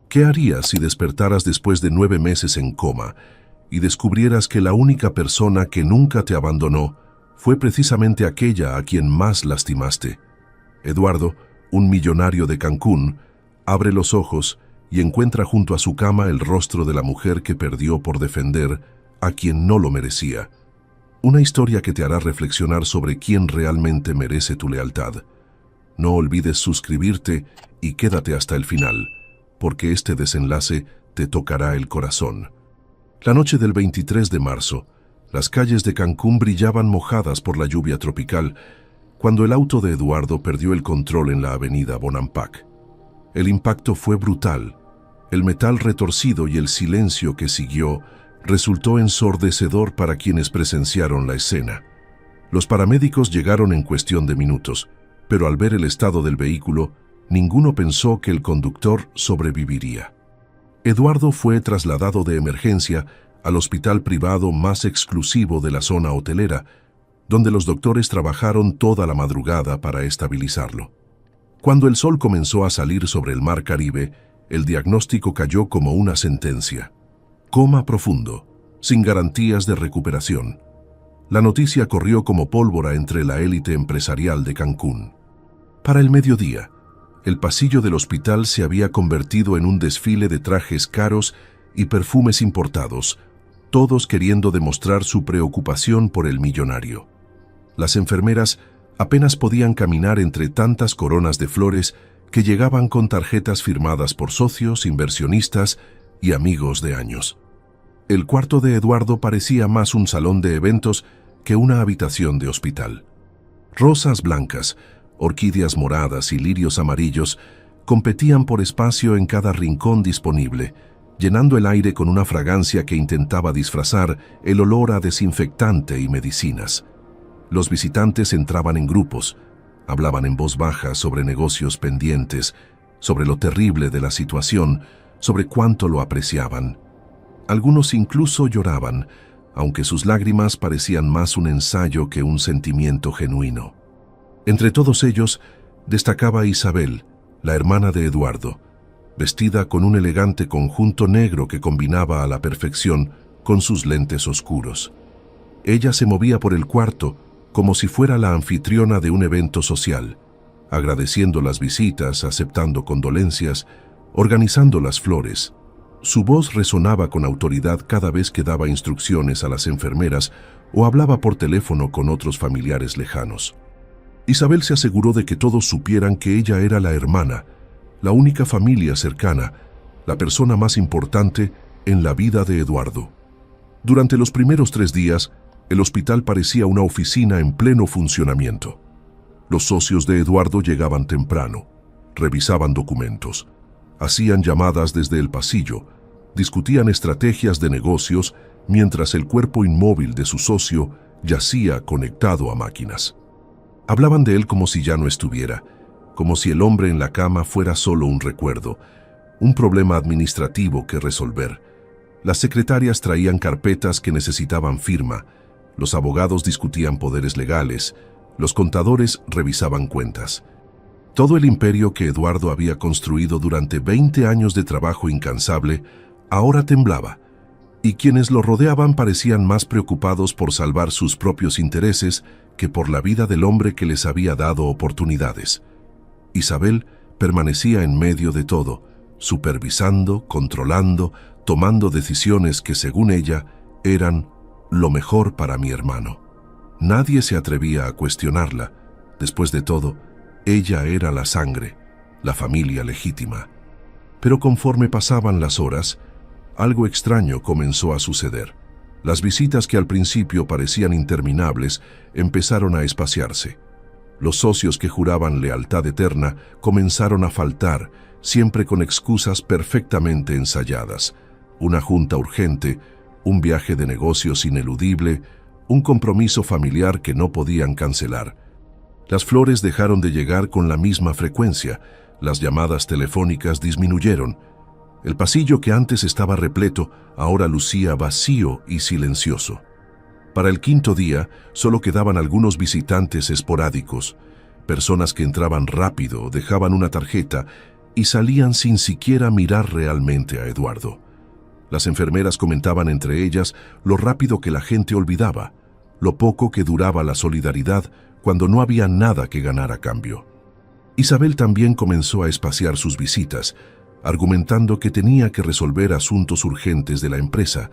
¿Qué harías si despertaras después de 9 meses en coma y descubrieras que la única persona que nunca te abandonó fue precisamente aquella a quien más lastimaste? Eduardo, un millonario de Cancún, abre los ojos y encuentra junto a su cama el rostro de la mujer que perdió por defender a quien no lo merecía. Una historia que te hará reflexionar sobre quién realmente merece tu lealtad. No olvides suscribirte y quédate hasta el final, porque este desenlace te tocará el corazón. La noche del 23 de marzo, las calles de Cancún brillaban mojadas por la lluvia tropical, cuando el auto de Eduardo perdió el control en la avenida Bonampak. El impacto fue brutal. El metal retorcido y el silencio que siguió resultó ensordecedor para quienes presenciaron la escena. Los paramédicos llegaron en cuestión de minutos, pero al ver el estado del vehículo, ninguno pensó que el conductor sobreviviría. Eduardo fue trasladado de emergencia al hospital privado más exclusivo de la zona hotelera, donde los doctores trabajaron toda la madrugada para estabilizarlo. Cuando el sol comenzó a salir sobre el mar Caribe, el diagnóstico cayó como una sentencia. Coma profundo, sin garantías de recuperación. La noticia corrió como pólvora entre la élite empresarial de Cancún. Para el mediodía, el pasillo del hospital se había convertido en un desfile de trajes caros y perfumes importados, todos queriendo demostrar su preocupación por el millonario. Las enfermeras apenas podían caminar entre tantas coronas de flores que llegaban con tarjetas firmadas por socios, inversionistas y amigos de años. El cuarto de Eduardo parecía más un salón de eventos que una habitación de hospital. Rosas blancas, orquídeas moradas y lirios amarillos competían por espacio en cada rincón disponible, llenando el aire con una fragancia que intentaba disfrazar el olor a desinfectante y medicinas. Los visitantes entraban en grupos, hablaban en voz baja sobre negocios pendientes, sobre lo terrible de la situación, sobre cuánto lo apreciaban. Algunos incluso lloraban, aunque sus lágrimas parecían más un ensayo que un sentimiento genuino. Entre todos ellos destacaba Isabel, la hermana de Eduardo, vestida con un elegante conjunto negro que combinaba a la perfección con sus lentes oscuros. Ella se movía por el cuarto como si fuera la anfitriona de un evento social, agradeciendo las visitas, aceptando condolencias, organizando las flores. Su voz resonaba con autoridad cada vez que daba instrucciones a las enfermeras o hablaba por teléfono con otros familiares lejanos. Isabel se aseguró de que todos supieran que ella era la hermana, la única familia cercana, la persona más importante en la vida de Eduardo. Durante los primeros 3 días, el hospital parecía una oficina en pleno funcionamiento. Los socios de Eduardo llegaban temprano, revisaban documentos, hacían llamadas desde el pasillo, discutían estrategias de negocios mientras el cuerpo inmóvil de su socio yacía conectado a máquinas. Hablaban de él como si ya no estuviera, como si el hombre en la cama fuera solo un recuerdo, un problema administrativo que resolver. Las secretarias traían carpetas que necesitaban firma, los abogados discutían poderes legales, los contadores revisaban cuentas. Todo el imperio que Eduardo había construido durante 20 años de trabajo incansable ahora temblaba, y quienes lo rodeaban parecían más preocupados por salvar sus propios intereses que por la vida del hombre que les había dado oportunidades. Isabel permanecía en medio de todo, supervisando, controlando, tomando decisiones que, según ella, eran lo mejor para mi hermano. Nadie se atrevía a cuestionarla. Después de todo, ella era la sangre, la familia legítima. Pero conforme pasaban las horas, algo extraño comenzó a suceder. Las visitas que al principio parecían interminables empezaron a espaciarse. Los socios que juraban lealtad eterna comenzaron a faltar, siempre con excusas perfectamente ensayadas. Una junta urgente, un viaje de negocios ineludible, un compromiso familiar que no podían cancelar. Las flores dejaron de llegar con la misma frecuencia, las llamadas telefónicas disminuyeron. El pasillo que antes estaba repleto ahora lucía vacío y silencioso. Para el 5.º día solo quedaban algunos visitantes esporádicos, personas que entraban rápido, dejaban una tarjeta y salían sin siquiera mirar realmente a Eduardo. Las enfermeras comentaban entre ellas lo rápido que la gente olvidaba, lo poco que duraba la solidaridad cuando no había nada que ganar a cambio. Isabel también comenzó a espaciar sus visitas, argumentando que tenía que resolver asuntos urgentes de la empresa,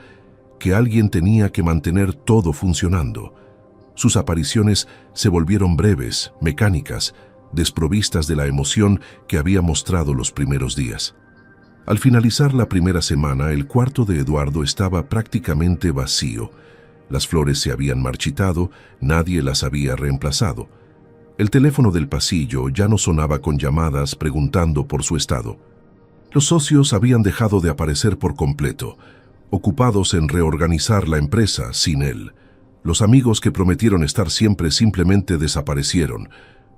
que alguien tenía que mantener todo funcionando. Sus apariciones se volvieron breves, mecánicas, desprovistas de la emoción que había mostrado los primeros días. Al finalizar la primera semana, el cuarto de Eduardo estaba prácticamente vacío. Las flores se habían marchitado, nadie las había reemplazado. El teléfono del pasillo ya no sonaba con llamadas preguntando por su estado. Los socios habían dejado de aparecer por completo, ocupados en reorganizar la empresa sin él. Los amigos que prometieron estar siempre simplemente desaparecieron,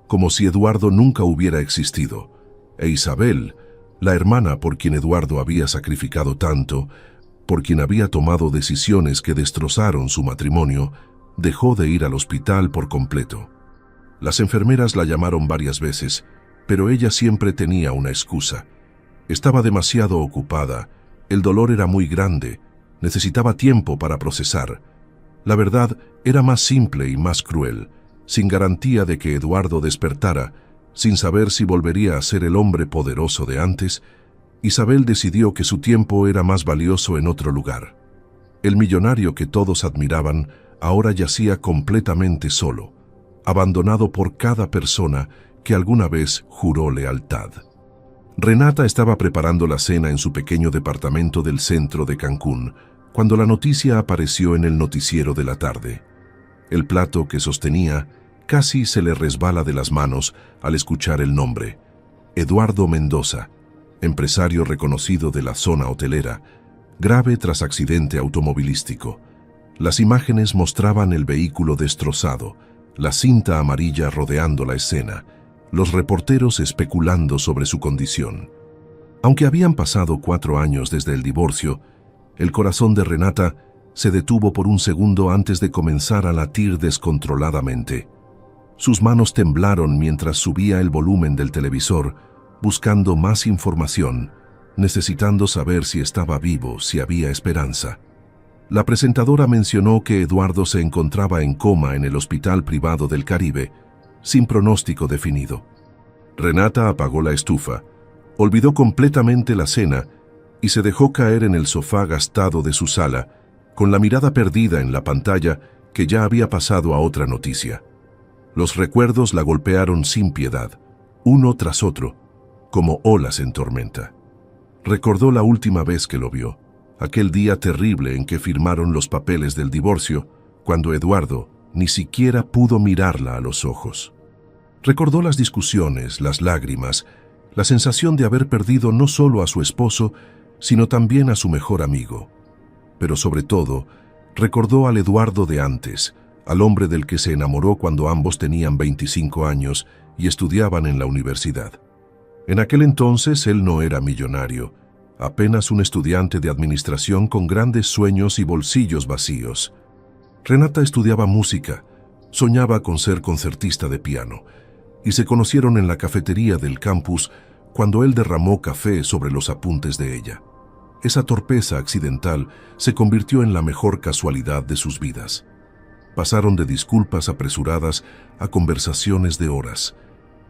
como si Eduardo nunca hubiera existido. E Isabel, la hermana por quien Eduardo había sacrificado tanto, por quien había tomado decisiones que destrozaron su matrimonio, dejó de ir al hospital por completo. Las enfermeras la llamaron varias veces, pero ella siempre tenía una excusa. Estaba demasiado ocupada, el dolor era muy grande, necesitaba tiempo para procesar. La verdad era más simple y más cruel, sin garantía de que Eduardo despertara, sin saber si volvería a ser el hombre poderoso de antes. Isabel decidió que su tiempo era más valioso en otro lugar. El millonario que todos admiraban ahora yacía completamente solo, abandonado por cada persona que alguna vez juró lealtad. Renata estaba preparando la cena en su pequeño departamento del centro de Cancún, cuando la noticia apareció en el noticiero de la tarde. El plato que sostenía casi se le resbala de las manos al escuchar el nombre: Eduardo Mendoza, empresario reconocido de la zona hotelera, grave tras accidente automovilístico. Las imágenes mostraban el vehículo destrozado, la cinta amarilla rodeando la escena, los reporteros especulando sobre su condición. Aunque habían pasado 4 años desde el divorcio, el corazón de Renata se detuvo por un segundo antes de comenzar a latir descontroladamente. Sus manos temblaron mientras subía el volumen del televisor, buscando más información, necesitando saber si estaba vivo, si había esperanza. La presentadora mencionó que Eduardo se encontraba en coma en el Hospital Privado del Caribe, sin pronóstico definido. Renata apagó la estufa, olvidó completamente la cena y se dejó caer en el sofá gastado de su sala, con la mirada perdida en la pantalla que ya había pasado a otra noticia. Los recuerdos la golpearon sin piedad, uno tras otro, como olas en tormenta. Recordó la última vez que lo vio, aquel día terrible en que firmaron los papeles del divorcio, cuando Eduardo ni siquiera pudo mirarla a los ojos. Recordó las discusiones, las lágrimas, la sensación de haber perdido no solo a su esposo, sino también a su mejor amigo. Pero sobre todo, recordó al Eduardo de antes, al hombre del que se enamoró cuando ambos tenían 25 años y estudiaban en la universidad. En aquel entonces él no era millonario, apenas un estudiante de administración con grandes sueños y bolsillos vacíos. Renata estudiaba música, soñaba con ser concertista de piano, y se conocieron en la cafetería del campus cuando él derramó café sobre los apuntes de ella. Esa torpeza accidental se convirtió en la mejor casualidad de sus vidas. Pasaron de disculpas apresuradas a conversaciones de horas,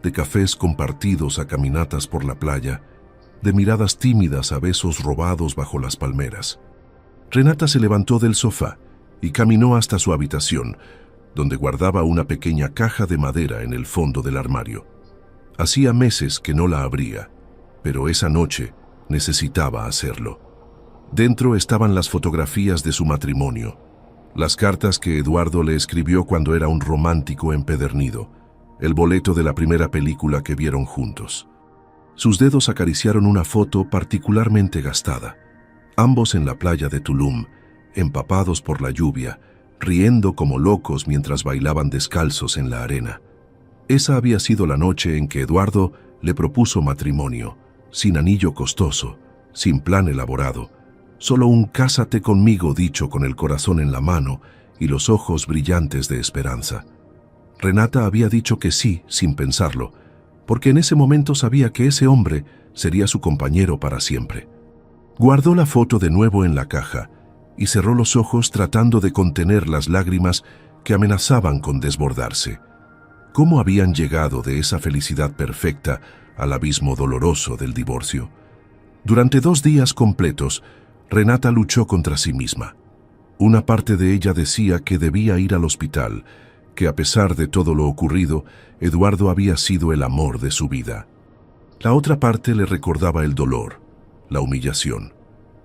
de cafés compartidos a caminatas por la playa, de miradas tímidas a besos robados bajo las palmeras. Renata se levantó del sofá y caminó hasta su habitación, donde guardaba una pequeña caja de madera en el fondo del armario. Hacía meses que no la abría, pero esa noche necesitaba hacerlo. Dentro estaban las fotografías de su matrimonio, las cartas que Eduardo le escribió cuando era un romántico empedernido, el boleto de la primera película que vieron juntos. Sus dedos acariciaron una foto particularmente gastada, ambos en la playa de Tulum, empapados por la lluvia, riendo como locos mientras bailaban descalzos en la arena. Esa había sido la noche en que Eduardo le propuso matrimonio, sin anillo costoso, sin plan elaborado, solo un «cásate conmigo» dicho con el corazón en la mano y los ojos brillantes de esperanza. Renata había dicho que sí, sin pensarlo, porque en ese momento sabía que ese hombre sería su compañero para siempre. Guardó la foto de nuevo en la caja y cerró los ojos tratando de contener las lágrimas que amenazaban con desbordarse. ¿Cómo habían llegado de esa felicidad perfecta al abismo doloroso del divorcio? Durante 2 días completos, Renata luchó contra sí misma. Una parte de ella decía que debía ir al hospital, que a pesar de todo lo ocurrido, Eduardo había sido el amor de su vida. La otra parte le recordaba el dolor, la humillación,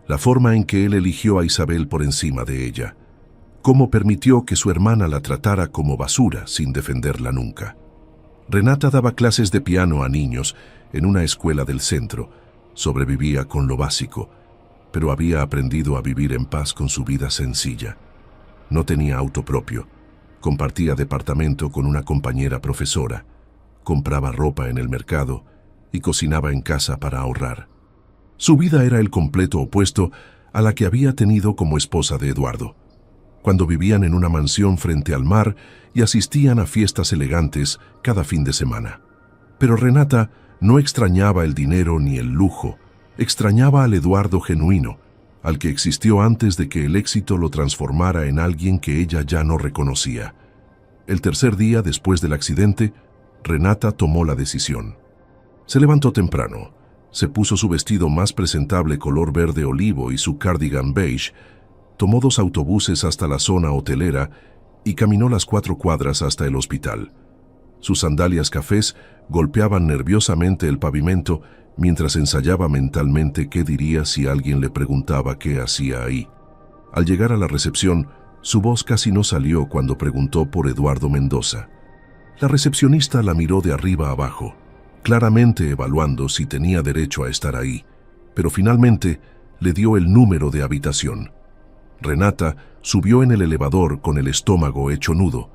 la forma en que él eligió a Isabel por encima de ella, cómo permitió que su hermana la tratara como basura sin defenderla nunca. Renata daba clases de piano a niños en una escuela del centro, sobrevivía con lo básico, pero había aprendido a vivir en paz con su vida sencilla. No tenía auto propio, compartía departamento con una compañera profesora, compraba ropa en el mercado y cocinaba en casa para ahorrar. Su vida era el completo opuesto a la que había tenido como esposa de Eduardo, cuando vivían en una mansión frente al mar y asistían a fiestas elegantes cada fin de semana. Pero Renata no extrañaba el dinero ni el lujo, extrañaba al Eduardo genuino, al que existió antes de que el éxito lo transformara en alguien que ella ya no reconocía. El tercer día después del accidente, Renata tomó la decisión. Se levantó temprano, se puso su vestido más presentable color verde olivo y su cardigan beige, tomó 2 autobuses hasta la zona hotelera y caminó las 4 cuadras hasta el hospital. Sus sandalias cafés golpeaban nerviosamente el pavimento mientras ensayaba mentalmente qué diría si alguien le preguntaba qué hacía ahí. Al llegar a la recepción, su voz casi no salió cuando preguntó por Eduardo Mendoza. La recepcionista la miró de arriba abajo, claramente evaluando si tenía derecho a estar ahí, pero finalmente le dio el número de habitación. Renata subió en el elevador con el estómago hecho nudo.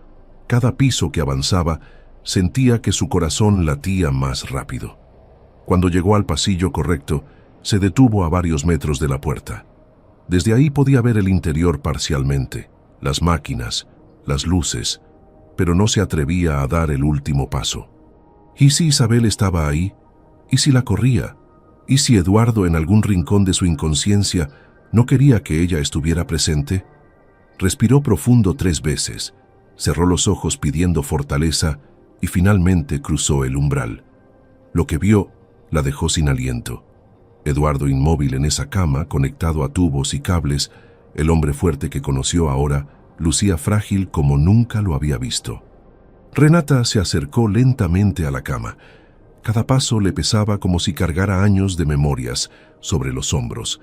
Cada piso que avanzaba sentía que su corazón latía más rápido. Cuando llegó al pasillo correcto, se detuvo a varios metros de la puerta. Desde ahí podía ver el interior parcialmente, las máquinas, las luces, pero no se atrevía a dar el último paso. ¿Y si Isabel estaba ahí? ¿Y si la corría? ¿Y si Eduardo en algún rincón de su inconsciencia no quería que ella estuviera presente? Respiró profundo 3 veces, cerró los ojos pidiendo fortaleza y finalmente cruzó el umbral. Lo que vio la dejó sin aliento. Eduardo inmóvil en esa cama, conectado a tubos y cables, el hombre fuerte que conoció ahora, lucía frágil como nunca lo había visto. Renata se acercó lentamente a la cama. Cada paso le pesaba como si cargara años de memorias sobre los hombros.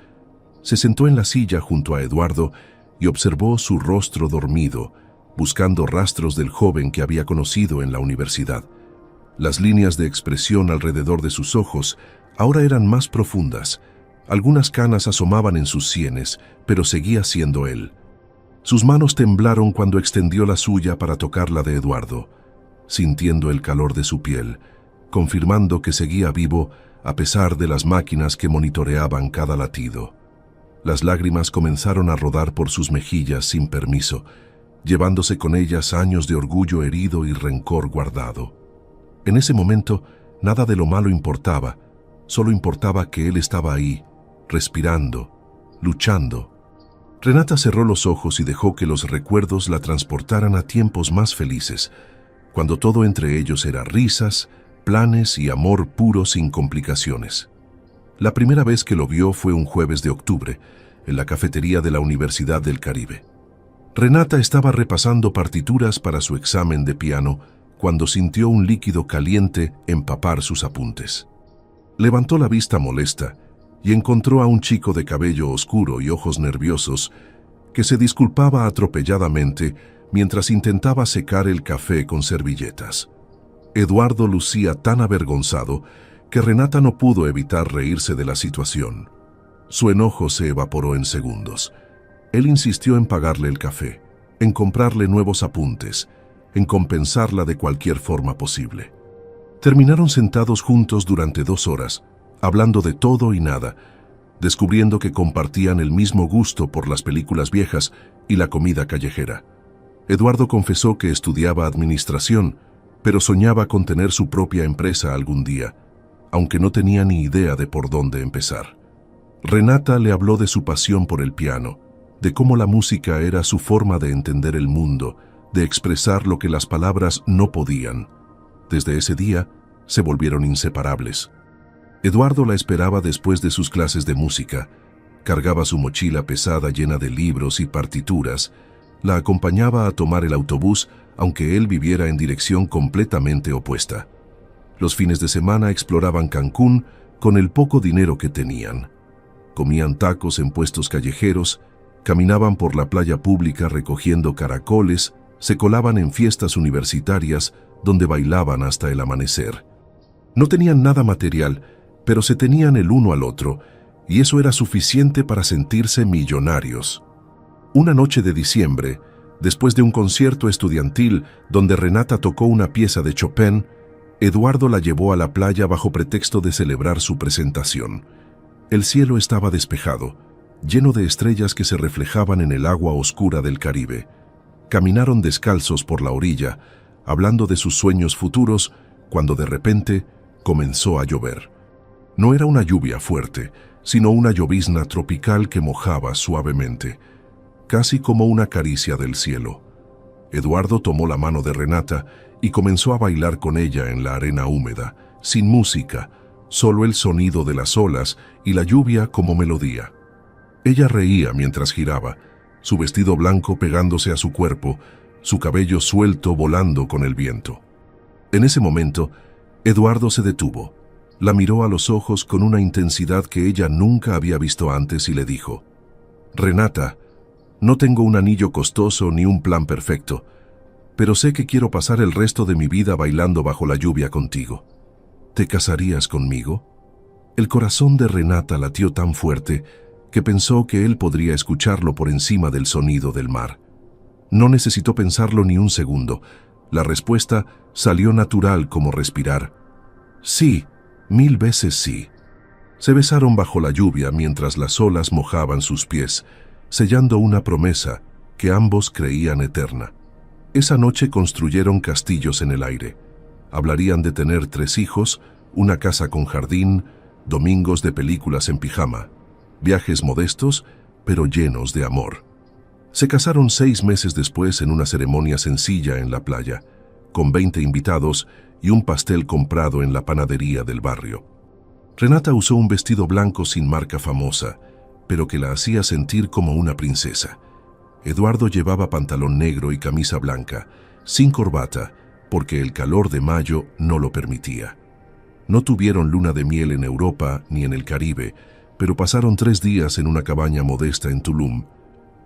Se sentó en la silla junto a Eduardo y observó su rostro dormido, buscando rastros del joven que había conocido en la universidad. Las líneas de expresión alrededor de sus ojos ahora eran más profundas. Algunas canas asomaban en sus sienes, pero seguía siendo él. Sus manos temblaron cuando extendió la suya para tocar la de Eduardo, sintiendo el calor de su piel, confirmando que seguía vivo a pesar de las máquinas que monitoreaban cada latido. Las lágrimas comenzaron a rodar por sus mejillas sin permiso, llevándose con ellas años de orgullo herido y rencor guardado. En ese momento, nada de lo malo importaba, solo importaba que él estaba ahí, respirando, luchando. Renata cerró los ojos y dejó que los recuerdos la transportaran a tiempos más felices, cuando todo entre ellos era risas, planes y amor puro sin complicaciones. La primera vez que lo vio fue un jueves de octubre, en la cafetería de la Universidad del Caribe. Renata estaba repasando partituras para su examen de piano cuando sintió un líquido caliente empapar sus apuntes. Levantó la vista molesta y encontró a un chico de cabello oscuro y ojos nerviosos que se disculpaba atropelladamente mientras intentaba secar el café con servilletas. Eduardo lucía tan avergonzado que Renata no pudo evitar reírse de la situación. Su enojo se evaporó en segundos. Él insistió en pagarle el café, en comprarle nuevos apuntes, en compensarla de cualquier forma posible. Terminaron sentados juntos durante 2 horas, hablando de todo y nada, descubriendo que compartían el mismo gusto por las películas viejas y la comida callejera. Eduardo confesó que estudiaba administración, pero soñaba con tener su propia empresa algún día. aunque no tenía ni idea de por dónde empezar. Renata le habló de su pasión por el piano, de cómo la música era su forma de entender el mundo, de expresar lo que las palabras no podían. Desde ese día, se volvieron inseparables. Eduardo la esperaba después de sus clases de música. Cargaba su mochila pesada llena de libros y partituras. La acompañaba a tomar el autobús, aunque él viviera en dirección completamente opuesta. Los fines de semana exploraban Cancún con el poco dinero que tenían. Comían tacos en puestos callejeros, caminaban por la playa pública recogiendo caracoles, se colaban en fiestas universitarias donde bailaban hasta el amanecer. No tenían nada material, pero se tenían el uno al otro, y eso era suficiente para sentirse millonarios. Una noche de diciembre, después de un concierto estudiantil donde Renata tocó una pieza de Chopin, Eduardo la llevó a la playa bajo pretexto de celebrar su presentación. El cielo estaba despejado, lleno de estrellas que se reflejaban en el agua oscura del Caribe. Caminaron descalzos por la orilla, hablando de sus sueños futuros, cuando de repente comenzó a llover. No era una lluvia fuerte, sino una llovizna tropical que mojaba suavemente, casi como una caricia del cielo. Eduardo tomó la mano de Renata y comenzó a bailar con ella en la arena húmeda, sin música, solo el sonido de las olas y la lluvia como melodía. Ella reía mientras giraba, su vestido blanco pegándose a su cuerpo, su cabello suelto volando con el viento. En ese momento, Eduardo se detuvo, la miró a los ojos con una intensidad que ella nunca había visto antes y le dijo: «Renata, no tengo un anillo costoso ni un plan perfecto, pero sé que quiero pasar el resto de mi vida bailando bajo la lluvia contigo. ¿Te casarías conmigo?». El corazón de Renata latió tan fuerte que pensó que él podría escucharlo por encima del sonido del mar. No necesitó pensarlo ni un segundo. La respuesta salió natural como respirar. «Sí, 1000 veces sí». Se besaron bajo la lluvia mientras las olas mojaban sus pies, sellando una promesa que ambos creían eterna. Esa noche construyeron castillos en el aire. Hablarían de tener 3 hijos, una casa con jardín, domingos de películas en pijama, viajes modestos, pero llenos de amor. Se casaron 6 meses después en una ceremonia sencilla en la playa, con 20 invitados y un pastel comprado en la panadería del barrio. Renata usó un vestido blanco sin marca famosa, pero que la hacía sentir como una princesa. Eduardo llevaba pantalón negro y camisa blanca, sin corbata, porque el calor de mayo no lo permitía. No tuvieron luna de miel en Europa ni en el Caribe, pero pasaron 3 días en una cabaña modesta en Tulum,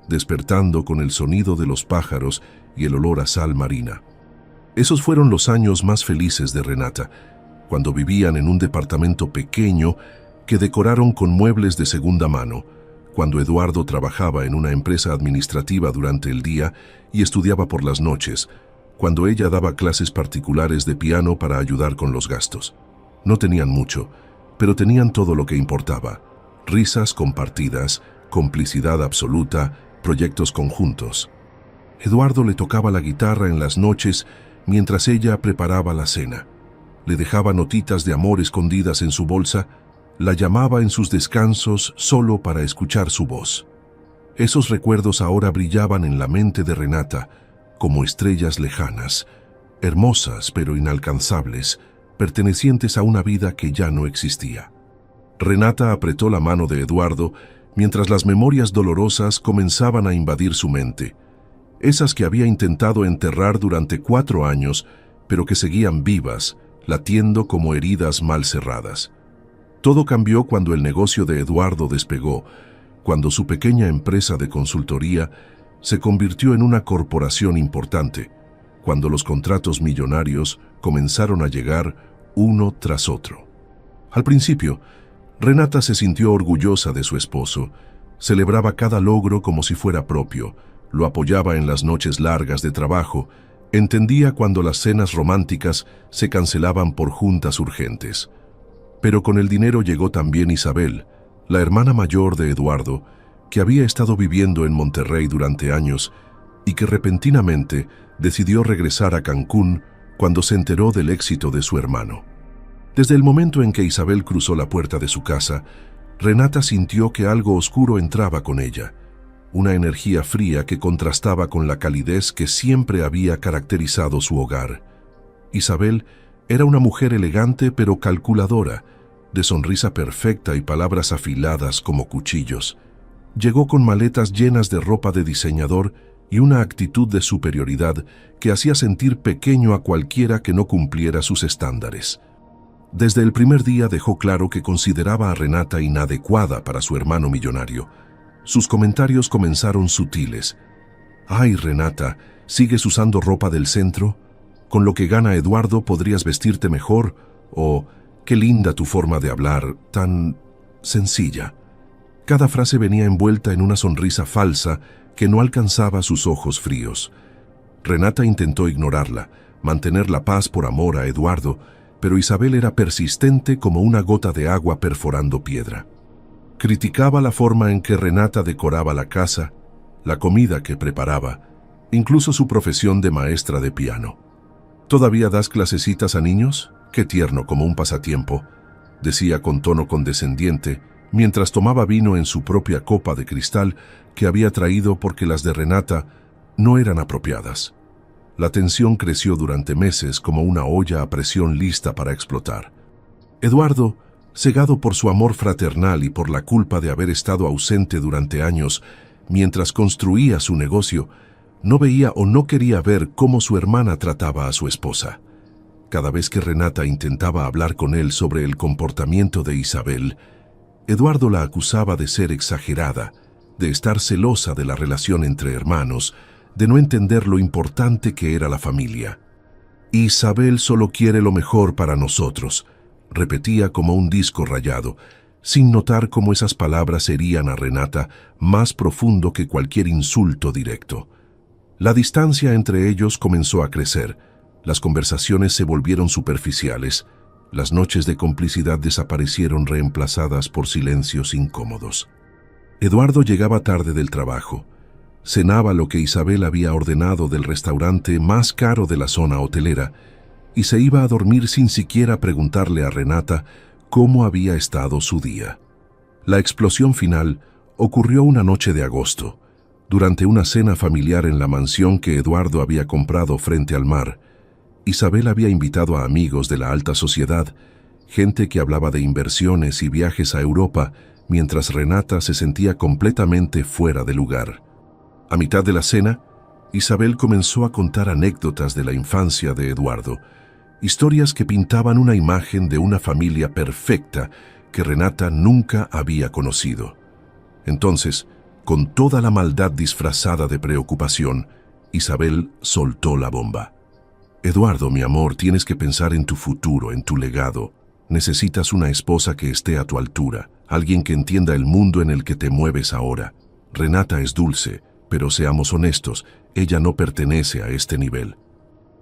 despertando con el sonido de los pájaros y el olor a sal marina. Esos fueron los años más felices de Renata, cuando vivían en un departamento pequeño que decoraron con muebles de segunda mano, cuando Eduardo trabajaba en una empresa administrativa durante el día y estudiaba por las noches, cuando ella daba clases particulares de piano para ayudar con los gastos. No tenían mucho, pero tenían todo lo que importaba: risas compartidas, complicidad absoluta, proyectos conjuntos. Eduardo le tocaba la guitarra en las noches mientras ella preparaba la cena. Le dejaba notitas de amor escondidas en su bolsa, la llamaba en sus descansos solo para escuchar su voz. Esos recuerdos ahora brillaban en la mente de Renata como estrellas lejanas, hermosas pero inalcanzables, pertenecientes a una vida que ya no existía. Renata apretó la mano de Eduardo mientras las memorias dolorosas comenzaban a invadir su mente, esas que había intentado enterrar durante 4 años, pero que seguían vivas, latiendo como heridas mal cerradas. Todo cambió cuando el negocio de Eduardo despegó, cuando su pequeña empresa de consultoría se convirtió en una corporación importante, cuando los contratos millonarios comenzaron a llegar uno tras otro. Al principio, Renata se sintió orgullosa de su esposo, celebraba cada logro como si fuera propio, lo apoyaba en las noches largas de trabajo, entendía cuando las cenas románticas se cancelaban por juntas urgentes. Pero con el dinero llegó también Isabel, la hermana mayor de Eduardo, que había estado viviendo en Monterrey durante años y que repentinamente decidió regresar a Cancún cuando se enteró del éxito de su hermano. Desde el momento en que Isabel cruzó la puerta de su casa, Renata sintió que algo oscuro entraba con ella, una energía fría que contrastaba con la calidez que siempre había caracterizado su hogar. Isabel era una mujer elegante pero calculadora, de sonrisa perfecta y palabras afiladas como cuchillos. Llegó con maletas llenas de ropa de diseñador y una actitud de superioridad que hacía sentir pequeño a cualquiera que no cumpliera sus estándares. Desde el primer día dejó claro que consideraba a Renata inadecuada para su hermano millonario. Sus comentarios comenzaron sutiles. «Ay, Renata, ¿sigues usando ropa del centro? Con lo que gana Eduardo podrías vestirte mejor», o «Qué linda tu forma de hablar, tan sencilla». Cada frase venía envuelta en una sonrisa falsa que no alcanzaba sus ojos fríos. Renata intentó ignorarla, mantener la paz por amor a Eduardo, pero Isabel era persistente como una gota de agua perforando piedra. Criticaba la forma en que Renata decoraba la casa, la comida que preparaba, incluso su profesión de maestra de piano. «¿Todavía das clasecitas a niños? Qué tierno, como un pasatiempo», decía con tono condescendiente, mientras tomaba vino en su propia copa de cristal que había traído porque las de Renata no eran apropiadas. La tensión creció durante meses como una olla a presión lista para explotar. Eduardo, cegado por su amor fraternal y por la culpa de haber estado ausente durante años mientras construía su negocio, no veía o no quería ver cómo su hermana trataba a su esposa. Cada vez que Renata intentaba hablar con él sobre el comportamiento de Isabel, Eduardo la acusaba de ser exagerada, de estar celosa de la relación entre hermanos, de no entender lo importante que era la familia. «Isabel solo quiere lo mejor para nosotros», repetía como un disco rayado, sin notar cómo esas palabras herían a Renata más profundo que cualquier insulto directo. La distancia entre ellos comenzó a crecer, las conversaciones se volvieron superficiales, las noches de complicidad desaparecieron reemplazadas por silencios incómodos. Eduardo llegaba tarde del trabajo, cenaba lo que Isabel había ordenado del restaurante más caro de la zona hotelera y se iba a dormir sin siquiera preguntarle a Renata cómo había estado su día. La explosión final ocurrió una noche de agosto, durante una cena familiar en la mansión que Eduardo había comprado frente al mar. Isabel había invitado a amigos de la alta sociedad, gente que hablaba de inversiones y viajes a Europa, mientras Renata se sentía completamente fuera de lugar. A mitad de la cena, Isabel comenzó a contar anécdotas de la infancia de Eduardo, historias que pintaban una imagen de una familia perfecta que Renata nunca había conocido. Entonces, con toda la maldad disfrazada de preocupación, Isabel soltó la bomba. «Eduardo, mi amor, tienes que pensar en tu futuro, en tu legado. Necesitas una esposa que esté a tu altura, alguien que entienda el mundo en el que te mueves ahora. Renata es dulce, pero seamos honestos, ella no pertenece a este nivel.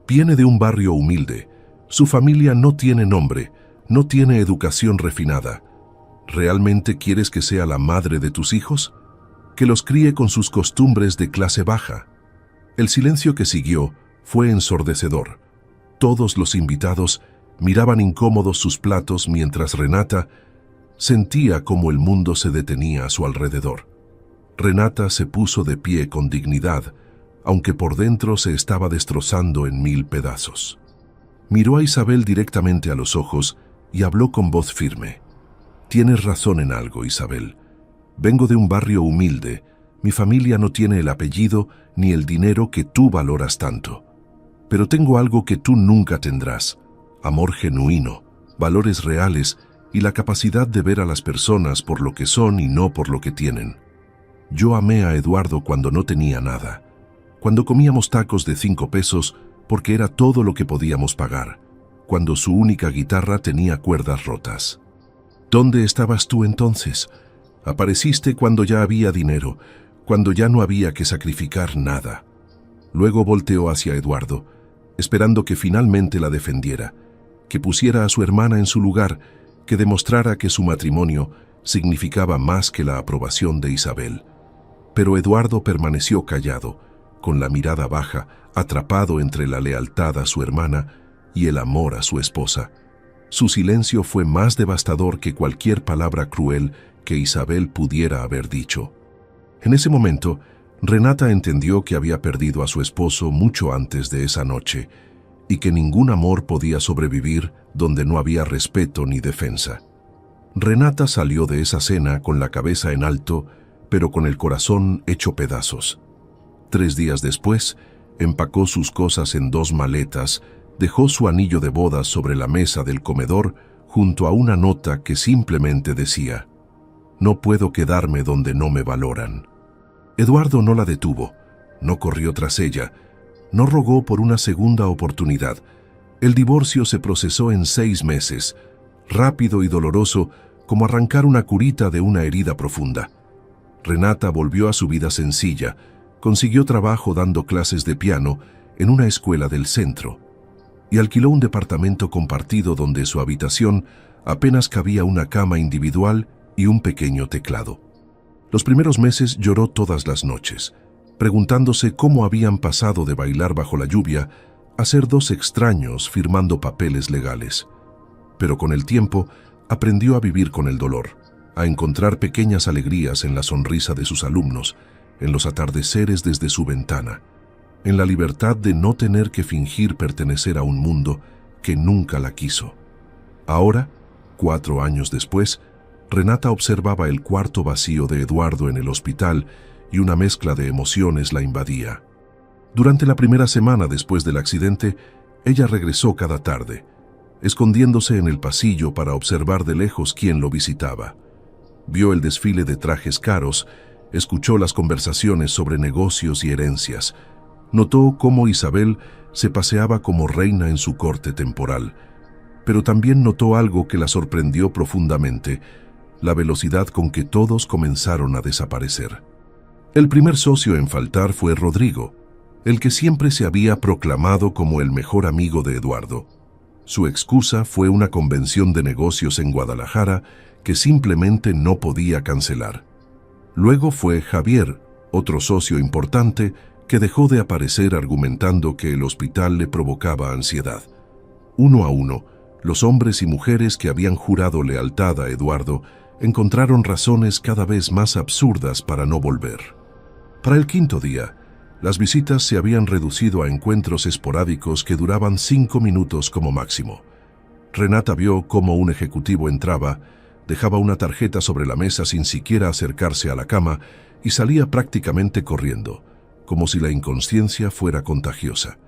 Viene de un barrio humilde. Su familia no tiene nombre, no tiene educación refinada. ¿Realmente quieres que sea la madre de tus hijos? Que los críe con sus costumbres de clase baja». El silencio que siguió fue ensordecedor. Todos los invitados miraban incómodos sus platos mientras Renata sentía cómo el mundo se detenía a su alrededor. Renata se puso de pie con dignidad, aunque por dentro se estaba destrozando en 1000 pedazos. Miró a Isabel directamente a los ojos y habló con voz firme. «Tienes razón en algo, Isabel. Vengo de un barrio humilde. Mi familia no tiene el apellido ni el dinero que tú valoras tanto. Pero tengo algo que tú nunca tendrás: amor genuino, valores reales y la capacidad de ver a las personas por lo que son y no por lo que tienen. Yo amé a Eduardo cuando no tenía nada, cuando comíamos tacos de 5 pesos porque era todo lo que podíamos pagar, cuando su única guitarra tenía cuerdas rotas. ¿Dónde estabas tú entonces? Apareciste cuando ya había dinero, cuando ya no había que sacrificar nada». Luego volteó hacia Eduardo, esperando que finalmente la defendiera, que pusiera a su hermana en su lugar, que demostrara que su matrimonio significaba más que la aprobación de Isabel. Pero Eduardo permaneció callado, con la mirada baja, atrapado entre la lealtad a su hermana y el amor a su esposa. Su silencio fue más devastador que cualquier palabra cruel que Isabel pudiera haber dicho. En ese momento, Renata entendió que había perdido a su esposo mucho antes de esa noche y que ningún amor podía sobrevivir donde no había respeto ni defensa. Renata salió de esa cena con la cabeza en alto, pero con el corazón hecho pedazos. 3 días después, empacó sus cosas en 2 maletas, dejó su anillo de bodas sobre la mesa del comedor junto a una nota que simplemente decía: «No puedo quedarme donde no me valoran». Eduardo no la detuvo, no corrió tras ella, no rogó por una segunda oportunidad. El divorcio se procesó en 6 meses, rápido y doloroso como arrancar una curita de una herida profunda. Renata volvió a su vida sencilla, consiguió trabajo dando clases de piano en una escuela del centro y alquiló un departamento compartido donde su habitación apenas cabía una cama individual y un pequeño teclado. Los primeros meses lloró todas las noches, preguntándose cómo habían pasado de bailar bajo la lluvia a ser 2 extraños firmando papeles legales. Pero con el tiempo aprendió a vivir con el dolor, a encontrar pequeñas alegrías en la sonrisa de sus alumnos, en los atardeceres desde su ventana, en la libertad de no tener que fingir pertenecer a un mundo que nunca la quiso. Ahora, 4 años después, Renata observaba el cuarto vacío de Eduardo en el hospital y una mezcla de emociones la invadía. Durante la primera semana después del accidente, ella regresó cada tarde, escondiéndose en el pasillo para observar de lejos quién lo visitaba. Vio el desfile de trajes caros, escuchó las conversaciones sobre negocios y herencias, notó cómo Isabel se paseaba como reina en su corte temporal, pero también notó algo que la sorprendió profundamente: la velocidad con que todos comenzaron a desaparecer. El primer socio en faltar fue Rodrigo, el que siempre se había proclamado como el mejor amigo de Eduardo. Su excusa fue una convención de negocios en Guadalajara que simplemente no podía cancelar. Luego fue Javier, otro socio importante, que dejó de aparecer argumentando que el hospital le provocaba ansiedad. Uno a uno, los hombres y mujeres que habían jurado lealtad a Eduardo encontraron razones cada vez más absurdas para no volver. Para el 5.º día, las visitas se habían reducido a encuentros esporádicos que duraban 5 minutos como máximo. Renata vio cómo un ejecutivo entraba, dejaba una tarjeta sobre la mesa sin siquiera acercarse a la cama y salía prácticamente corriendo, como si la inconsciencia fuera contagiosa.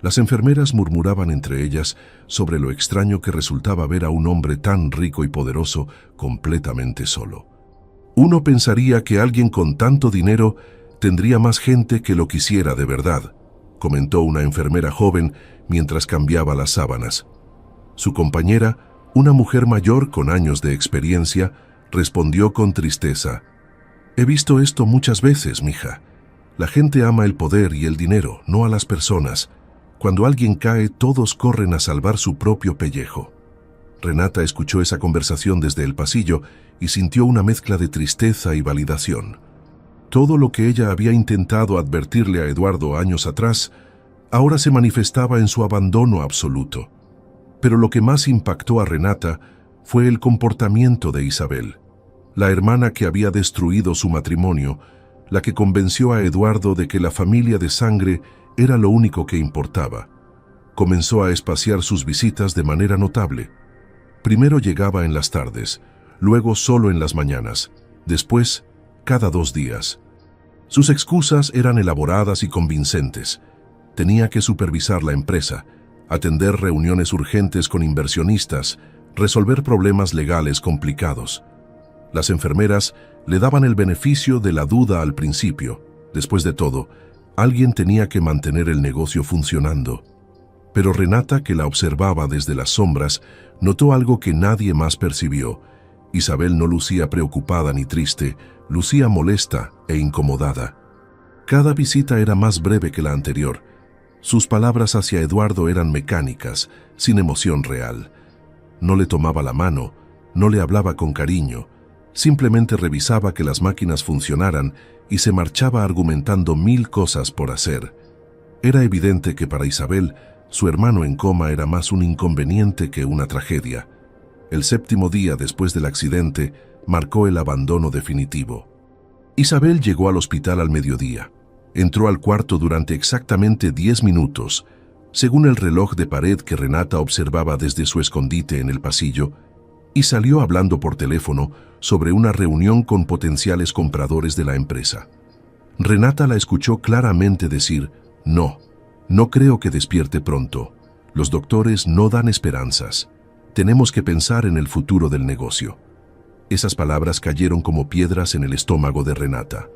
Las enfermeras murmuraban entre ellas sobre lo extraño que resultaba ver a un hombre tan rico y poderoso completamente solo. Uno pensaría que alguien con tanto dinero tendría más gente que lo quisiera de verdad, comentó una enfermera joven mientras cambiaba las sábanas. Su compañera, una mujer mayor con años de experiencia, respondió con tristeza: «He visto esto muchas veces, mija. La gente ama el poder y el dinero, no a las personas. Cuando alguien cae, todos corren a salvar su propio pellejo». Renata escuchó esa conversación desde el pasillo y sintió una mezcla de tristeza y validación. Todo lo que ella había intentado advertirle a Eduardo años atrás, ahora se manifestaba en su abandono absoluto. Pero lo que más impactó a Renata fue el comportamiento de Isabel, la hermana que había destruido su matrimonio, la que convenció a Eduardo de que la familia de sangre era lo único que importaba. Comenzó a espaciar sus visitas de manera notable. Primero llegaba en las tardes, luego solo en las mañanas, después cada 2 días. Sus excusas eran elaboradas y convincentes. Tenía que supervisar la empresa, atender reuniones urgentes con inversionistas, resolver problemas legales complicados. Las enfermeras le daban el beneficio de la duda al principio. Después de todo, alguien tenía que mantener el negocio funcionando. Pero Renata, que la observaba desde las sombras, notó algo que nadie más percibió. Isabel no lucía preocupada ni triste, lucía molesta e incomodada. Cada visita era más breve que la anterior. Sus palabras hacia Eduardo eran mecánicas, sin emoción real. No le tomaba la mano, no le hablaba con cariño, simplemente revisaba que las máquinas funcionaran y se marchaba argumentando 1000 cosas por hacer. Era evidente que para Isabel Su hermano en coma era más un inconveniente que una tragedia. El 7º día después del accidente marcó el abandono definitivo. Isabel llegó al hospital al mediodía. Entró al cuarto durante exactamente 10 minutos, según el reloj de pared que Renata observaba desde su escondite en el pasillo, y salió hablando por teléfono sobre una reunión con potenciales compradores de la empresa. Renata la escuchó claramente decir: no creo que despierte pronto. Los doctores no dan esperanzas. Tenemos que pensar en el futuro del negocio. Esas palabras cayeron como piedras en el estómago de Renata.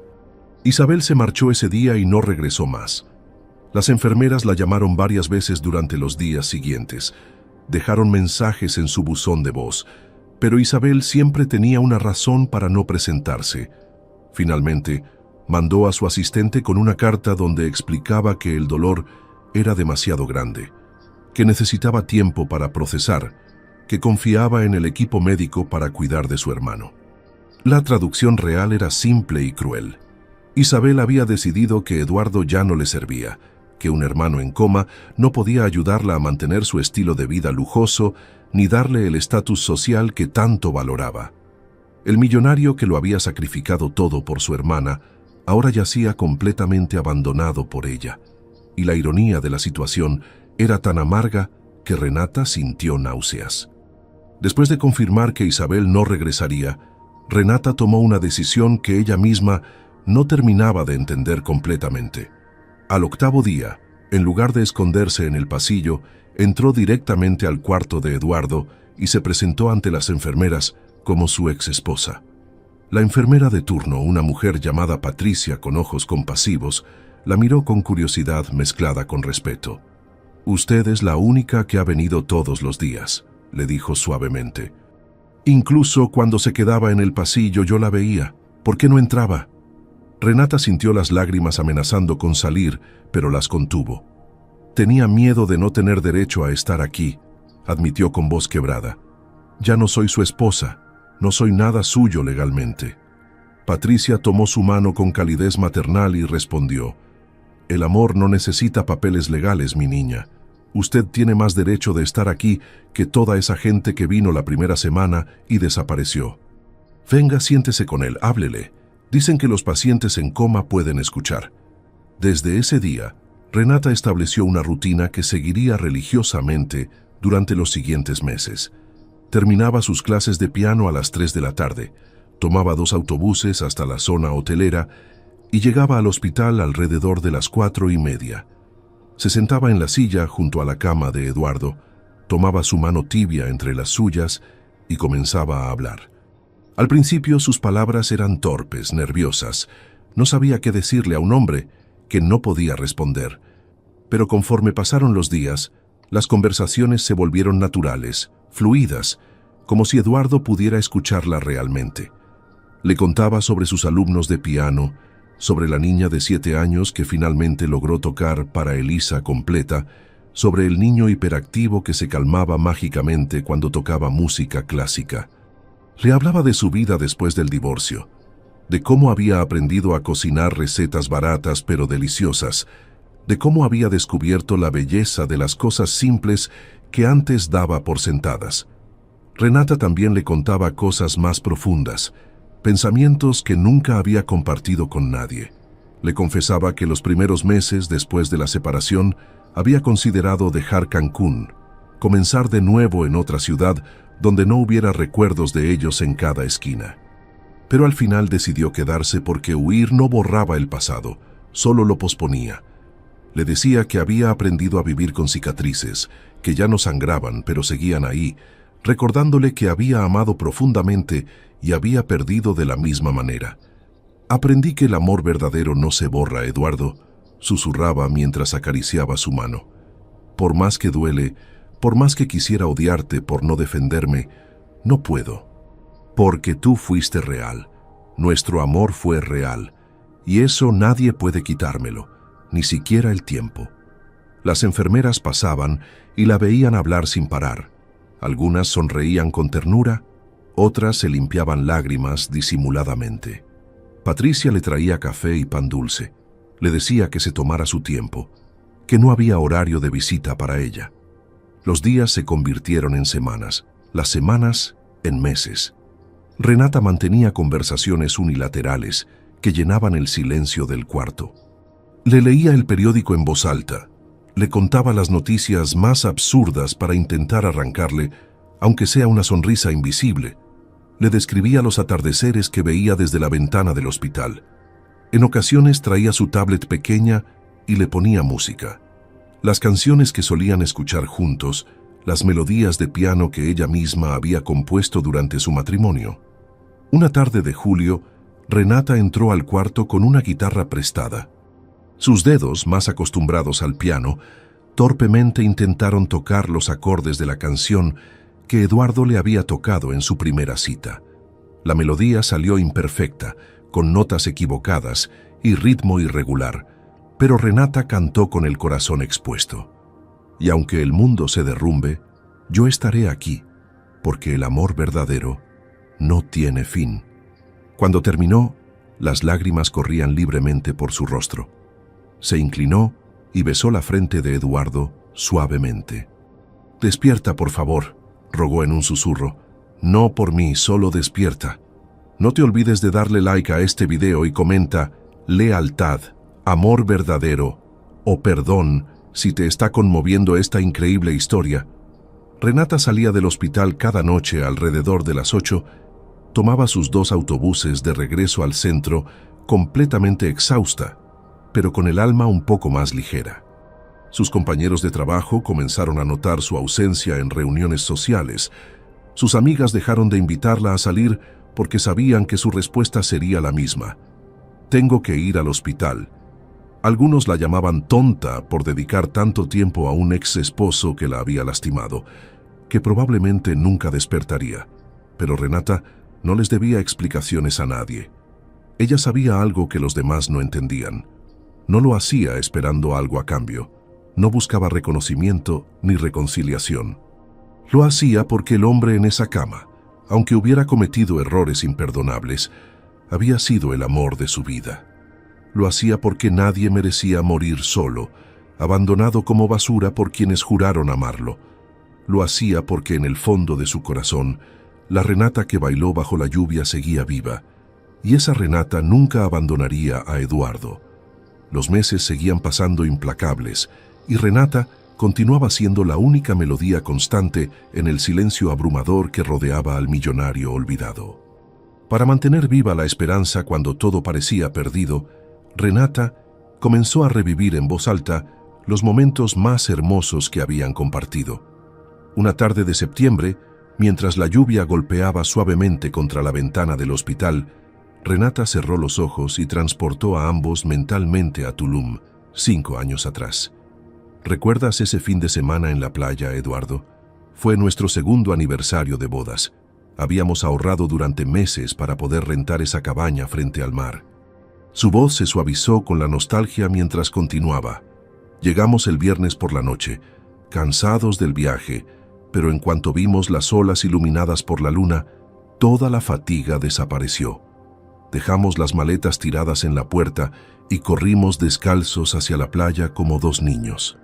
Isabel se marchó ese día y no regresó más. Las enfermeras la llamaron varias veces durante los días siguientes. Dejaron mensajes en su buzón de voz, pero Isabel siempre tenía una razón para no presentarse. Finalmente, mandó a su asistente con una carta donde explicaba que el dolor era demasiado grande, que necesitaba tiempo para procesar, que confiaba en el equipo médico para cuidar de su hermano. La traducción real era simple y cruel. Isabel había decidido que Eduardo ya no le servía, que un hermano en coma no podía ayudarla a mantener su estilo de vida lujoso ni darle el estatus social que tanto valoraba. El millonario que lo había sacrificado todo por su hermana ahora yacía completamente abandonado por ella, y la ironía de la situación era tan amarga que Renata sintió náuseas. Después de confirmar que Isabel no regresaría, Renata tomó una decisión que ella misma no terminaba de entender completamente. Al 8º día, en lugar de esconderse en el pasillo, entró directamente al cuarto de Eduardo y se presentó ante las enfermeras como su ex-esposa. La enfermera de turno, una mujer llamada Patricia con ojos compasivos, la miró con curiosidad mezclada con respeto. «Usted es la única que ha venido todos los días», le dijo suavemente. «Incluso cuando se quedaba en el pasillo yo la veía. ¿Por qué no entraba?» Renata sintió las lágrimas amenazando con salir, pero las contuvo. «Tenía miedo de no tener derecho a estar aquí», admitió con voz quebrada. «Ya no soy su esposa, no soy nada suyo legalmente». Patricia tomó su mano con calidez maternal y respondió: «El amor no necesita papeles legales, mi niña. Usted tiene más derecho de estar aquí que toda esa gente que vino la primera semana y desapareció. Venga, siéntese con él, háblele. Dicen que los pacientes en coma pueden escuchar». Desde ese día, Renata estableció una rutina que seguiría religiosamente durante los siguientes meses. Terminaba sus clases de piano a las 3 de la tarde, tomaba 2 autobuses hasta la zona hotelera y llegaba al hospital alrededor de las 4:30. Se sentaba en la silla junto a la cama de Eduardo, tomaba su mano tibia entre las suyas y comenzaba a hablar. Al principio sus palabras eran torpes, nerviosas. No sabía qué decirle a un hombre que no podía responder. Pero conforme pasaron los días, las conversaciones se volvieron naturales, fluidas, como si Eduardo pudiera escucharla realmente. Le contaba sobre sus alumnos de piano, sobre la niña de 7 años que finalmente logró tocar para Elisa completa, sobre el niño hiperactivo que se calmaba mágicamente cuando tocaba música clásica. Le hablaba de su vida después del divorcio, de cómo había aprendido a cocinar recetas baratas pero deliciosas, de cómo había descubierto la belleza de las cosas simples que antes daba por sentadas. Renata también le contaba cosas más profundas, pensamientos que nunca había compartido con nadie. Le confesaba que los primeros meses después de la separación había considerado dejar Cancún, comenzar de nuevo en otra ciudad donde no hubiera recuerdos de ellos en cada esquina. Pero al final decidió quedarse porque huir no borraba el pasado, solo lo posponía. Le decía que había aprendido a vivir con cicatrices, que ya no sangraban pero seguían ahí, recordándole que había amado profundamente y había perdido de la misma manera. «Aprendí que el amor verdadero no se borra, Eduardo», susurraba mientras acariciaba su mano. «Por más que duele, por más que quisiera odiarte por no defenderme, no puedo. Porque tú fuiste real, nuestro amor fue real, y eso nadie puede quitármelo, ni siquiera el tiempo». Las enfermeras pasaban y la veían hablar sin parar. Algunas sonreían con ternura, otras se limpiaban lágrimas disimuladamente. Patricia le traía café y pan dulce. Le decía que se tomara su tiempo, que no había horario de visita para ella. Los días se convirtieron en semanas, las semanas en meses. Renata mantenía conversaciones unilaterales que llenaban el silencio del cuarto. Le leía el periódico en voz alta, le contaba las noticias más absurdas para intentar arrancarle, aunque sea una sonrisa invisible. Le describía los atardeceres que veía desde la ventana del hospital. En ocasiones traía su tablet pequeña y le ponía música. Las canciones que solían escuchar juntos, las melodías de piano que ella misma había compuesto durante su matrimonio. Una tarde de julio, Renata entró al cuarto con una guitarra prestada. Sus dedos, más acostumbrados al piano, torpemente intentaron tocar los acordes de la canción que Eduardo le había tocado en su primera cita. La melodía salió imperfecta, con notas equivocadas y ritmo irregular, pero Renata cantó con el corazón expuesto. Y aunque el mundo se derrumbe, yo estaré aquí, porque el amor verdadero no tiene fin. Cuando terminó, las lágrimas corrían libremente por su rostro. Se inclinó y besó la frente de Eduardo suavemente. «Despierta, por favor», rogó en un susurro. «No por mí, solo despierta. No te olvides de darle like a este video y comenta lealtad, amor verdadero o perdón si te está conmoviendo esta increíble historia». Renata salía del hospital cada noche alrededor de las 8, tomaba sus 2 autobuses de regreso al centro completamente exhausta, pero con el alma un poco más ligera. Sus compañeros de trabajo comenzaron a notar su ausencia en reuniones sociales. Sus amigas dejaron de invitarla a salir porque sabían que su respuesta sería la misma: «Tengo que ir al hospital». Algunos la llamaban tonta por dedicar tanto tiempo a un ex esposo que la había lastimado, que probablemente nunca despertaría. Pero Renata no les debía explicaciones a nadie. Ella sabía algo que los demás no entendían. No lo hacía esperando algo a cambio. No buscaba reconocimiento ni reconciliación. Lo hacía porque el hombre en esa cama, aunque hubiera cometido errores imperdonables, había sido el amor de su vida. Lo hacía porque nadie merecía morir solo, abandonado como basura por quienes juraron amarlo. Lo hacía porque en el fondo de su corazón, la Renata que bailó bajo la lluvia seguía viva, y esa Renata nunca abandonaría a Eduardo. Los meses seguían pasando implacables, y Renata continuaba siendo la única melodía constante en el silencio abrumador que rodeaba al millonario olvidado. Para mantener viva la esperanza cuando todo parecía perdido, Renata comenzó a revivir en voz alta los momentos más hermosos que habían compartido. Una tarde de septiembre, mientras la lluvia golpeaba suavemente contra la ventana del hospital, Renata cerró los ojos y transportó a ambos mentalmente a Tulum, 5 años atrás. ¿Recuerdas ese fin de semana en la playa, Eduardo? Fue nuestro 2º aniversario de bodas. Habíamos ahorrado durante meses para poder rentar esa cabaña frente al mar. Su voz se suavizó con la nostalgia mientras continuaba. Llegamos el viernes por la noche, cansados del viaje, pero en cuanto vimos las olas iluminadas por la luna, toda la fatiga desapareció. Dejamos las maletas tiradas en la puerta y corrimos descalzos hacia la playa como 2 niños.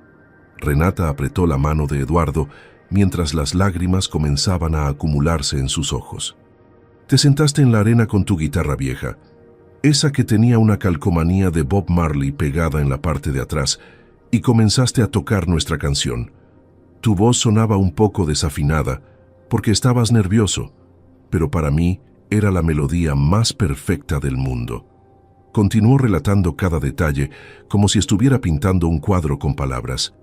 Renata apretó la mano de Eduardo mientras las lágrimas comenzaban a acumularse en sus ojos. Te sentaste en la arena con tu guitarra vieja, esa que tenía una calcomanía de Bob Marley pegada en la parte de atrás, y comenzaste a tocar nuestra canción. Tu voz sonaba un poco desafinada porque estabas nervioso, pero para mí era la melodía más perfecta del mundo. Continuó relatando cada detalle como si estuviera pintando un cuadro con palabras.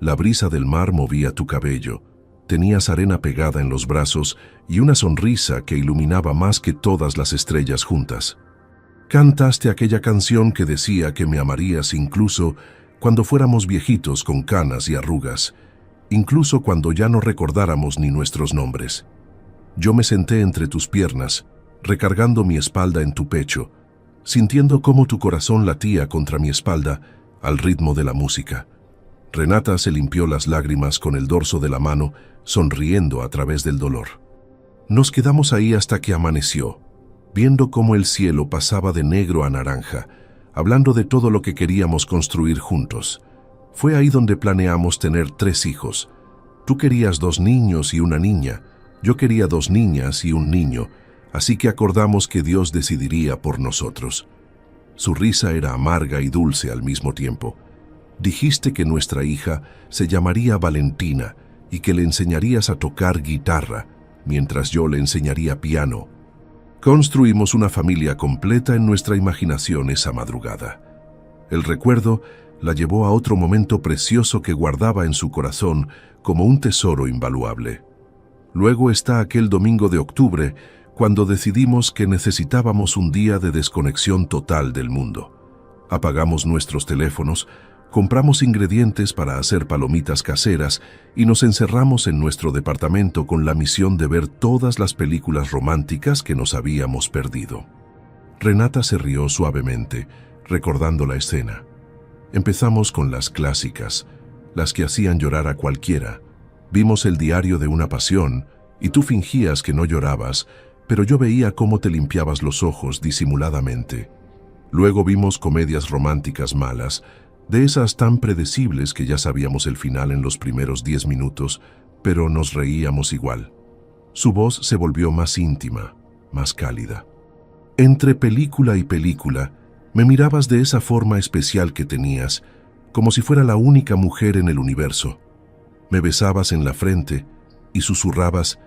La brisa del mar movía tu cabello, tenías arena pegada en los brazos y una sonrisa que iluminaba más que todas las estrellas juntas. Cantaste aquella canción que decía que me amarías incluso cuando fuéramos viejitos con canas y arrugas, incluso cuando ya no recordáramos ni nuestros nombres. Yo me senté entre tus piernas, recargando mi espalda en tu pecho, sintiendo cómo tu corazón latía contra mi espalda al ritmo de la música. Renata se limpió las lágrimas con el dorso de la mano, sonriendo a través del dolor. Nos quedamos ahí hasta que amaneció, viendo cómo el cielo pasaba de negro a naranja, hablando de todo lo que queríamos construir juntos. Fue ahí donde planeamos tener 3 hijos. Tú querías 2 niños y una niña. Yo quería 2 niñas y un niño, así que acordamos que Dios decidiría por nosotros. Su risa era amarga y dulce al mismo tiempo. Dijiste que nuestra hija se llamaría Valentina y que le enseñarías a tocar guitarra, mientras yo le enseñaría piano. Construimos una familia completa en nuestra imaginación esa madrugada. El recuerdo la llevó a otro momento precioso que guardaba en su corazón como un tesoro invaluable. Luego está aquel domingo de octubre, cuando decidimos que necesitábamos un día de desconexión total del mundo. Apagamos nuestros teléfonos, compramos ingredientes para hacer palomitas caseras y nos encerramos en nuestro departamento con la misión de ver todas las películas románticas que nos habíamos perdido. Renata se rió suavemente, recordando la escena. Empezamos con las clásicas, las que hacían llorar a cualquiera. Vimos El diario de una pasión y tú fingías que no llorabas, pero yo veía cómo te limpiabas los ojos disimuladamente. Luego vimos comedias románticas malas, de esas tan predecibles que ya sabíamos el final en los primeros 10 minutos, pero nos reíamos igual. Su voz se volvió más íntima, más cálida. Entre película y película, me mirabas de esa forma especial que tenías, como si fuera la única mujer en el universo. Me besabas en la frente y susurrabas: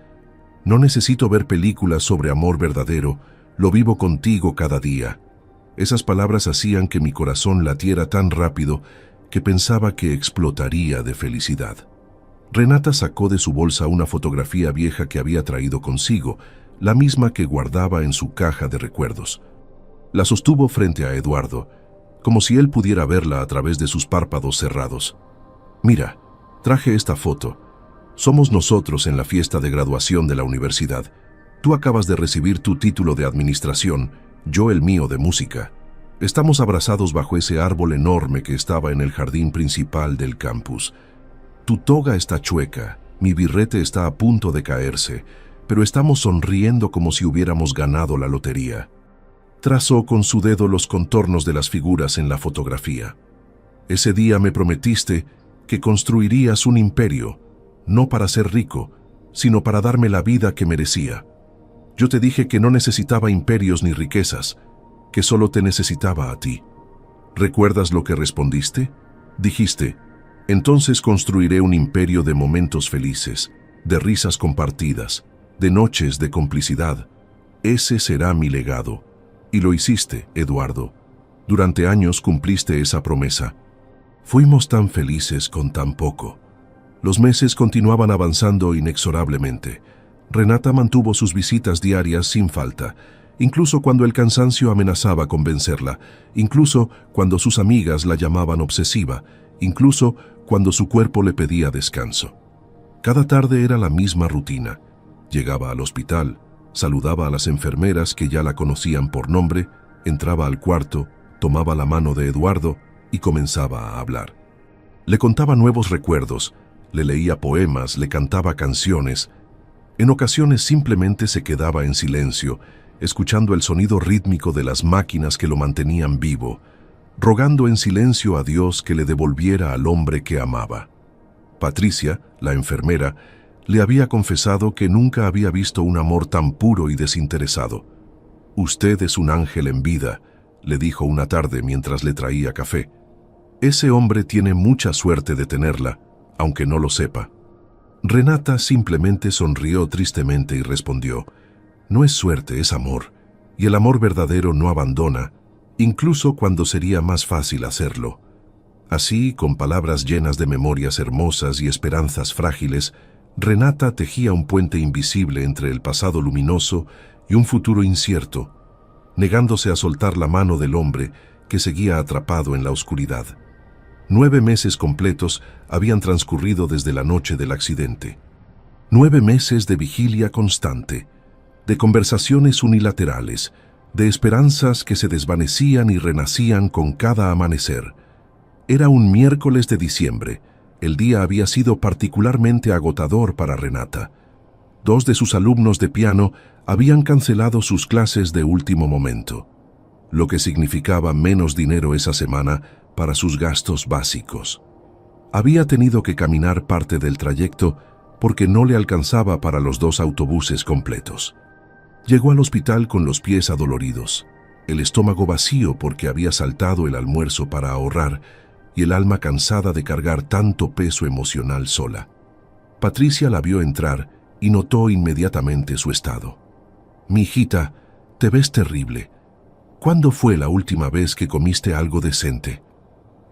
no necesito ver películas sobre amor verdadero, lo vivo contigo cada día. Esas palabras hacían que mi corazón latiera tan rápido que pensaba que explotaría de felicidad. Renata sacó de su bolsa una fotografía vieja que había traído consigo, la misma que guardaba en su caja de recuerdos. La sostuvo frente a Eduardo, como si él pudiera verla a través de sus párpados cerrados. Mira, traje esta foto. Somos nosotros en la fiesta de graduación de la universidad. Tú acabas de recibir tu título de administración, yo el mío de música. Estamos abrazados bajo ese árbol enorme que estaba en el jardín principal del campus. Tu toga está chueca, mi birrete está a punto de caerse, pero estamos sonriendo como si hubiéramos ganado la lotería. Trazó con su dedo los contornos de las figuras en la fotografía. Ese día me prometiste que construirías un imperio, no para ser rico, sino para darme la vida que merecía. Yo te dije que no necesitaba imperios ni riquezas, que solo te necesitaba a ti. ¿Recuerdas lo que respondiste? Dijiste: entonces construiré un imperio de momentos felices, de risas compartidas, de noches de complicidad. Ese será mi legado. Y lo hiciste, Eduardo. Durante años cumpliste esa promesa. Fuimos tan felices con tan poco. Los meses continuaban avanzando inexorablemente. Renata mantuvo sus visitas diarias sin falta, incluso cuando el cansancio amenazaba con vencerla, incluso cuando sus amigas la llamaban obsesiva, incluso cuando su cuerpo le pedía descanso. Cada tarde era la misma rutina. Llegaba al hospital, saludaba a las enfermeras que ya la conocían por nombre, entraba al cuarto, tomaba la mano de Eduardo y comenzaba a hablar. Le contaba nuevos recuerdos, le leía poemas, le cantaba canciones. En ocasiones simplemente se quedaba en silencio, escuchando el sonido rítmico de las máquinas que lo mantenían vivo, rogando en silencio a Dios que le devolviera al hombre que amaba. Patricia, la enfermera, le había confesado que nunca había visto un amor tan puro y desinteresado. «Usted es un ángel en vida», le dijo una tarde mientras le traía café. «Ese hombre tiene mucha suerte de tenerla, aunque no lo sepa». Renata simplemente sonrió tristemente y respondió: «No es suerte, es amor, y el amor verdadero no abandona, incluso cuando sería más fácil hacerlo». Así, con palabras llenas de memorias hermosas y esperanzas frágiles, Renata tejía un puente invisible entre el pasado luminoso y un futuro incierto, negándose a soltar la mano del hombre que seguía atrapado en la oscuridad. 9 meses completos habían transcurrido desde la noche del accidente. 9 meses de vigilia constante, de conversaciones unilaterales, de esperanzas que se desvanecían y renacían con cada amanecer. Era un miércoles de diciembre. El día había sido particularmente agotador para Renata. 2 de sus alumnos de piano habían cancelado sus clases de último momento, lo que significaba menos dinero esa semana para sus gastos básicos. Había tenido que caminar parte del trayecto porque no le alcanzaba para los 2 autobuses completos. Llegó al hospital con los pies adoloridos, el estómago vacío porque había saltado el almuerzo para ahorrar y el alma cansada de cargar tanto peso emocional sola. Patricia la vio entrar y notó inmediatamente su estado. «Mi hijita, te ves terrible. ¿Cuándo fue la última vez que comiste algo decente?»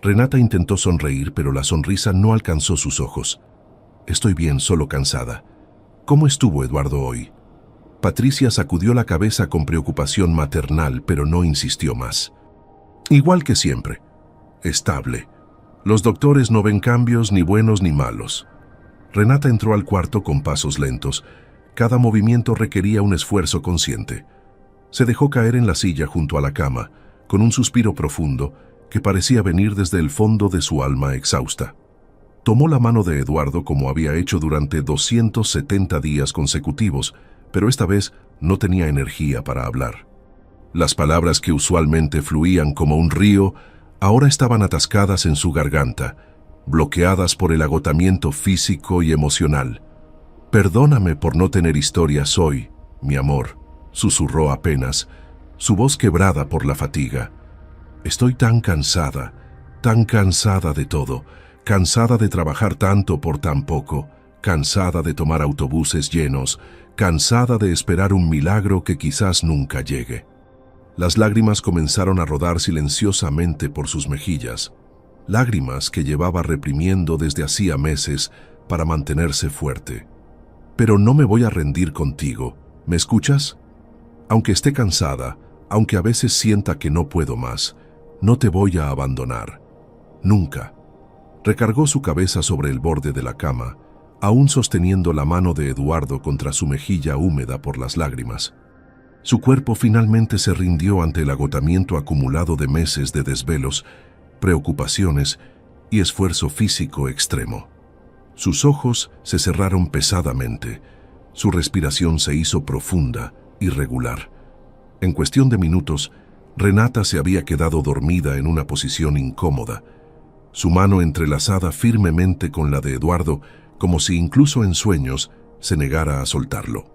Renata intentó sonreír, pero la sonrisa no alcanzó sus ojos. «Estoy bien, solo cansada. ¿Cómo estuvo Eduardo hoy?» Patricia sacudió la cabeza con preocupación maternal, pero no insistió más. «Igual que siempre. Estable. Los doctores no ven cambios ni buenos ni malos». Renata entró al cuarto con pasos lentos. Cada movimiento requería un esfuerzo consciente. Se dejó caer en la silla junto a la cama, con un suspiro profundo que parecía venir desde el fondo de su alma exhausta. Tomó la mano de Eduardo como había hecho durante 270 días consecutivos, pero esta vez no tenía energía para hablar. Las palabras que usualmente fluían como un río, ahora estaban atascadas en su garganta, bloqueadas por el agotamiento físico y emocional. «Perdóname por no tener historias hoy, mi amor», susurró apenas, su voz quebrada por la fatiga. «Estoy tan cansada de todo, cansada de trabajar tanto por tan poco, cansada de tomar autobuses llenos, cansada de esperar un milagro que quizás nunca llegue». Las lágrimas comenzaron a rodar silenciosamente por sus mejillas, lágrimas que llevaba reprimiendo desde hacía meses para mantenerse fuerte. «Pero no me voy a rendir contigo, ¿me escuchas? Aunque esté cansada, aunque a veces sienta que no puedo más, no te voy a abandonar. Nunca». Recargó su cabeza sobre el borde de la cama, aún sosteniendo la mano de Eduardo contra su mejilla húmeda por las lágrimas. Su cuerpo finalmente se rindió ante el agotamiento acumulado de meses de desvelos, preocupaciones y esfuerzo físico extremo. Sus ojos se cerraron pesadamente, su respiración se hizo profunda, irregular. En cuestión de minutos, Renata se había quedado dormida en una posición incómoda, su mano entrelazada firmemente con la de Eduardo, como si incluso en sueños se negara a soltarlo.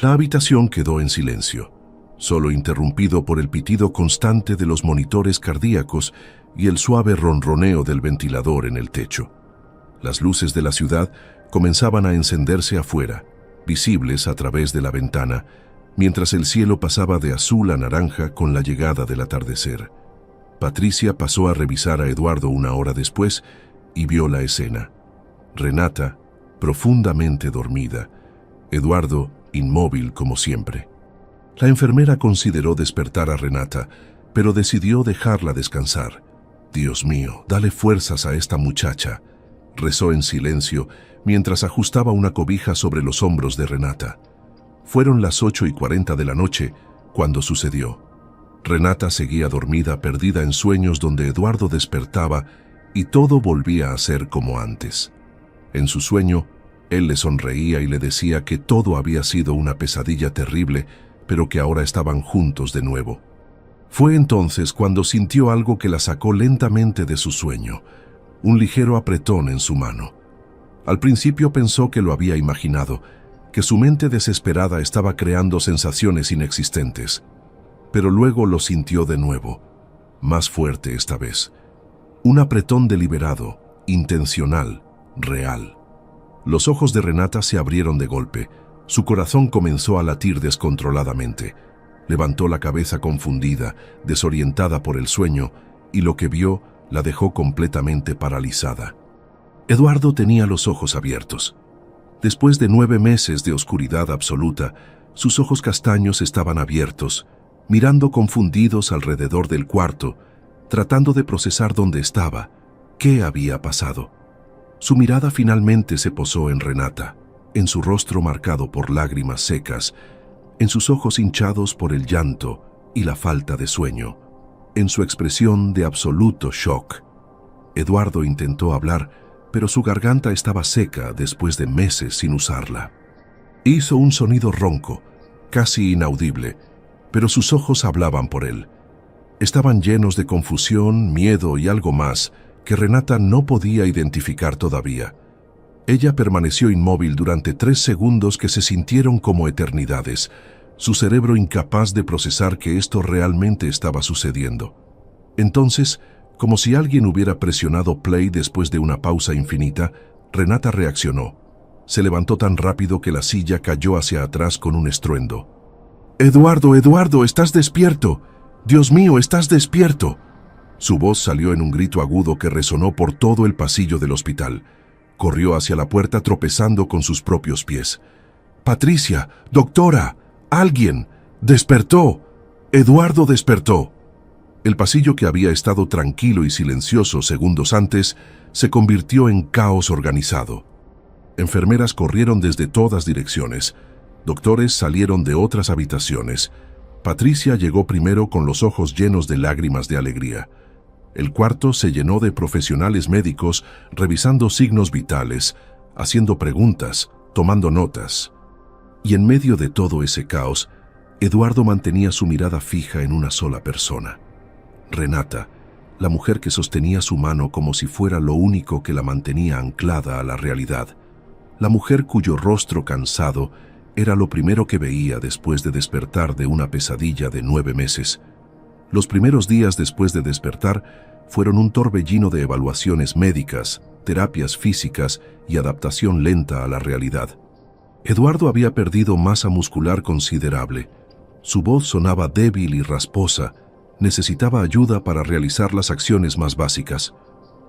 La habitación quedó en silencio, solo interrumpido por el pitido constante de los monitores cardíacos y el suave ronroneo del ventilador en el techo. Las luces de la ciudad comenzaban a encenderse afuera, visibles a través de la ventana, mientras el cielo pasaba de azul a naranja con la llegada del atardecer. Patricia pasó a revisar a Eduardo una hora después y vio la escena. Renata, profundamente dormida, Eduardo, inmóvil como siempre. La enfermera consideró despertar a Renata, pero decidió dejarla descansar. «Dios mío, dale fuerzas a esta muchacha», rezó en silencio mientras ajustaba una cobija sobre los hombros de Renata. Fueron las 8:40 de la noche cuando sucedió. Renata seguía dormida, perdida en sueños donde Eduardo despertaba y todo volvía a ser como antes. En su sueño, él le sonreía y le decía que todo había sido una pesadilla terrible, pero que ahora estaban juntos de nuevo. Fue entonces cuando sintió algo que la sacó lentamente de su sueño, un ligero apretón en su mano. Al principio pensó que lo había imaginado, que su mente desesperada estaba creando sensaciones inexistentes, pero luego lo sintió de nuevo, más fuerte esta vez. Un apretón deliberado, intencional, real. Los ojos de Renata se abrieron de golpe, su corazón comenzó a latir descontroladamente. Levantó la cabeza confundida, desorientada por el sueño, y lo que vio la dejó completamente paralizada. Eduardo tenía los ojos abiertos. Después de 9 meses de oscuridad absoluta, sus ojos castaños estaban abiertos, mirando confundidos alrededor del cuarto, tratando de procesar dónde estaba, qué había pasado. Su mirada finalmente se posó en Renata, en su rostro marcado por lágrimas secas, en sus ojos hinchados por el llanto y la falta de sueño, en su expresión de absoluto shock. Eduardo intentó hablar, pero su garganta estaba seca después de meses sin usarla. Hizo un sonido ronco, casi inaudible, pero sus ojos hablaban por él. Estaban llenos de confusión, miedo y algo más que Renata no podía identificar todavía. Ella permaneció inmóvil durante 3 segundos que se sintieron como eternidades, su cerebro incapaz de procesar que esto realmente estaba sucediendo. Entonces, como si alguien hubiera presionado play después de una pausa infinita, Renata reaccionó. Se levantó tan rápido que la silla cayó hacia atrás con un estruendo. «Eduardo, Eduardo, ¿estás despierto? Dios mío, ¿estás despierto?» Su voz salió en un grito agudo que resonó por todo el pasillo del hospital. Corrió hacia la puerta tropezando con sus propios pies. «Patricia, doctora, alguien, despertó. Eduardo despertó». El pasillo que había estado tranquilo y silencioso segundos antes se convirtió en caos organizado. Enfermeras corrieron desde todas direcciones. Doctores salieron de otras habitaciones. Patricia llegó primero con los ojos llenos de lágrimas de alegría. El cuarto se llenó de profesionales médicos revisando signos vitales, haciendo preguntas, tomando notas. Y en medio de todo ese caos, Eduardo mantenía su mirada fija en una sola persona. Renata, la mujer que sostenía su mano como si fuera lo único que la mantenía anclada a la realidad. La mujer cuyo rostro cansado era lo primero que veía después de despertar de una pesadilla de 9 meses. Los primeros días después de despertar fueron un torbellino de evaluaciones médicas, terapias físicas y adaptación lenta a la realidad. Eduardo había perdido masa muscular considerable. Su voz sonaba débil y rasposa. Necesitaba ayuda para realizar las acciones más básicas.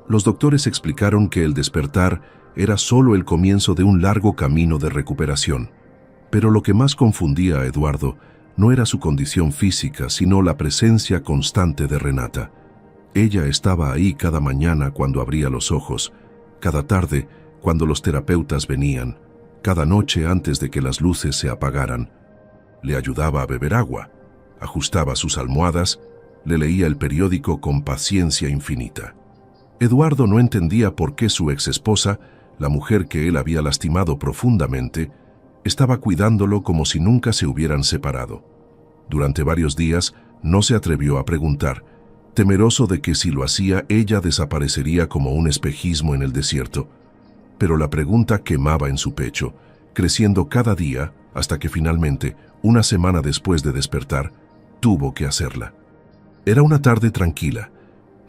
Los doctores explicaron que el despertar era solo el comienzo de un largo camino de recuperación. Pero lo que más confundía a Eduardo no era su condición física, sino la presencia constante de Renata. Ella estaba ahí cada mañana cuando abría los ojos, cada tarde cuando los terapeutas venían, cada noche antes de que las luces se apagaran. Le ayudaba a beber agua, ajustaba sus almohadas, le leía el periódico con paciencia infinita. Eduardo no entendía por qué su exesposa, la mujer que él había lastimado profundamente, estaba cuidándolo como si nunca se hubieran separado. Durante varios días no se atrevió a preguntar, temeroso de que si lo hacía ella desaparecería como un espejismo en el desierto. Pero la pregunta quemaba en su pecho, creciendo cada día hasta que finalmente, una semana después de despertar, tuvo que hacerla. Era una tarde tranquila.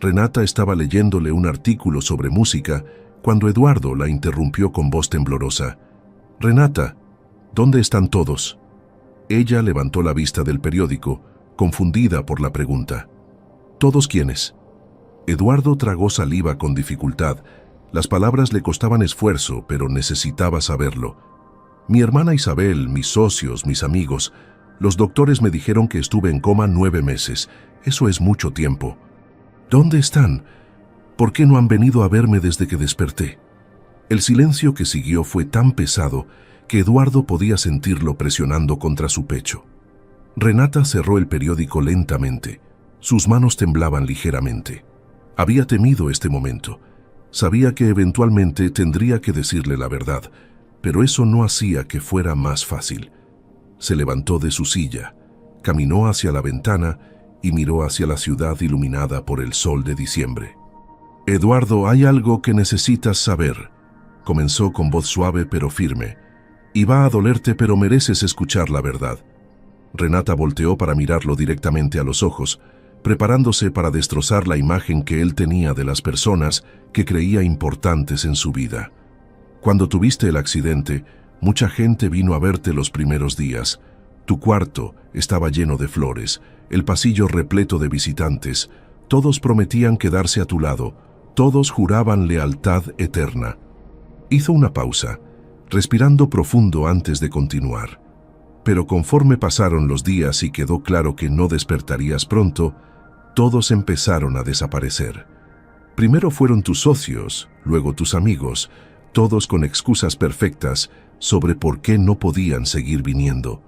Renata estaba leyéndole un artículo sobre música cuando Eduardo la interrumpió con voz temblorosa. «Renata, ¿dónde están todos?» Ella levantó la vista del periódico, confundida por la pregunta. «¿Todos quiénes?» Eduardo tragó saliva con dificultad. Las palabras le costaban esfuerzo, pero necesitaba saberlo. «Mi hermana Isabel, mis socios, mis amigos. Los doctores me dijeron que estuve en coma 9 meses. Eso es mucho tiempo. ¿Dónde están? ¿Por qué no han venido a verme desde que desperté?» El silencio que siguió fue tan pesado que Eduardo podía sentirlo presionando contra su pecho. Renata cerró el periódico lentamente. Sus manos temblaban ligeramente. Había temido este momento. Sabía que eventualmente tendría que decirle la verdad, pero eso no hacía que fuera más fácil. Se levantó de su silla, caminó hacia la ventana y miró hacia la ciudad iluminada por el sol de diciembre. «Eduardo, hay algo que necesitas saber», comenzó con voz suave pero firme. «Y va a dolerte, pero mereces escuchar la verdad». Renata volteó para mirarlo directamente a los ojos, preparándose para destrozar la imagen que él tenía de las personas que creía importantes en su vida. «Cuando tuviste el accidente, mucha gente vino a verte los primeros días. Tu cuarto estaba lleno de flores, el pasillo repleto de visitantes. Todos prometían quedarse a tu lado, todos juraban lealtad eterna». Hizo una pausa, respirando profundo antes de continuar. Pero conforme pasaron los días y quedó claro que no despertarías pronto, todos empezaron a desaparecer. Primero fueron tus socios, luego tus amigos, todos con excusas perfectas sobre por qué no podían seguir viniendo.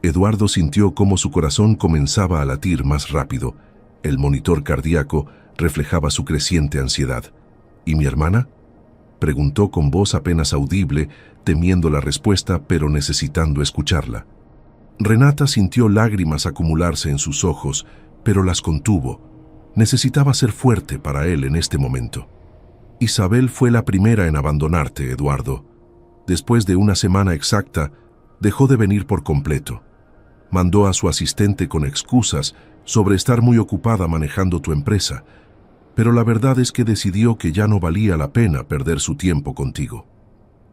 Eduardo sintió cómo su corazón comenzaba a latir más rápido. El monitor cardíaco reflejaba su creciente ansiedad. «¿Y mi hermana?», preguntó con voz apenas audible, temiendo la respuesta pero necesitando escucharla. Renata sintió lágrimas acumularse en sus ojos, pero las contuvo. Necesitaba ser fuerte para él en este momento. Isabel fue la primera en abandonarte, Eduardo. Después de una semana exacta, dejó de venir por completo. Mandó a su asistente con excusas sobre estar muy ocupada manejando tu empresa, pero la verdad es que decidió que ya no valía la pena perder su tiempo contigo.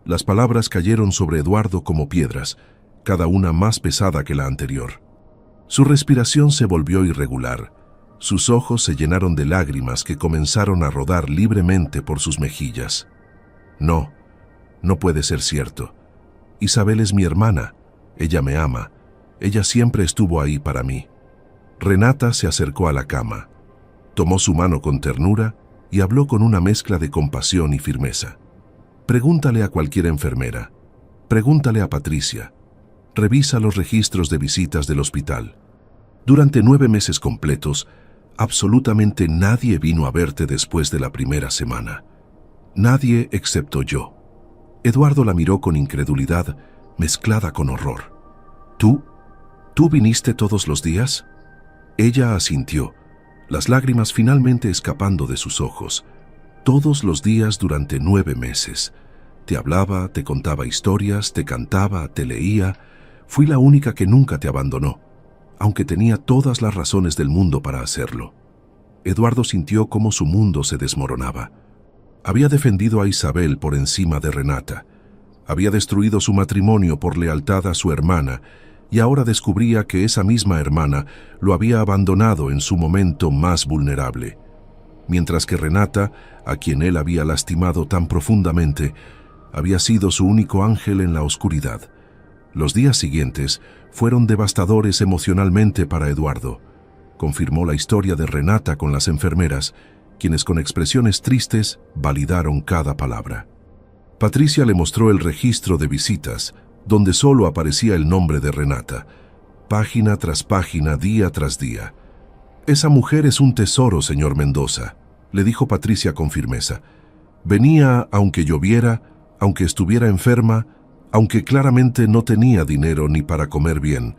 Las palabras cayeron sobre Eduardo como piedras, cada una más pesada que la anterior. Su respiración se volvió irregular. Sus ojos se llenaron de lágrimas que comenzaron a rodar libremente por sus mejillas. No, no puede ser cierto. Isabel es mi hermana. Ella me ama. Ella siempre estuvo ahí para mí. Renata se acercó a la cama. Tomó su mano con ternura y habló con una mezcla de compasión y firmeza. Pregúntale a cualquier enfermera. Pregúntale a Patricia. Revisa los registros de visitas del hospital. Durante 9 meses completos, absolutamente nadie vino a verte después de la primera semana. Nadie excepto yo. Eduardo la miró con incredulidad mezclada con horror. ¿Tú viniste todos los días? Ella asintió, las lágrimas finalmente escapando de sus ojos. Todos los días durante 9 meses. Te hablaba, te contaba historias, te cantaba, te leía. Fui la única que nunca te abandonó, aunque tenía todas las razones del mundo para hacerlo. Eduardo sintió cómo su mundo se desmoronaba. Había defendido a Isabel por encima de Renata. Había destruido su matrimonio por lealtad a su hermana, y ahora descubría que esa misma hermana lo había abandonado en su momento más vulnerable. Mientras que Renata, a quien él había lastimado tan profundamente, había sido su único ángel en la oscuridad. Los días siguientes fueron devastadores emocionalmente para Eduardo. Confirmó la historia de Renata con las enfermeras, quienes con expresiones tristes validaron cada palabra. Patricia le mostró el registro de visitas, donde solo aparecía el nombre de Renata, página tras página, día tras día. «Esa mujer es un tesoro, señor Mendoza», le dijo Patricia con firmeza. «Venía aunque lloviera, aunque estuviera enferma, aunque claramente no tenía dinero ni para comer bien.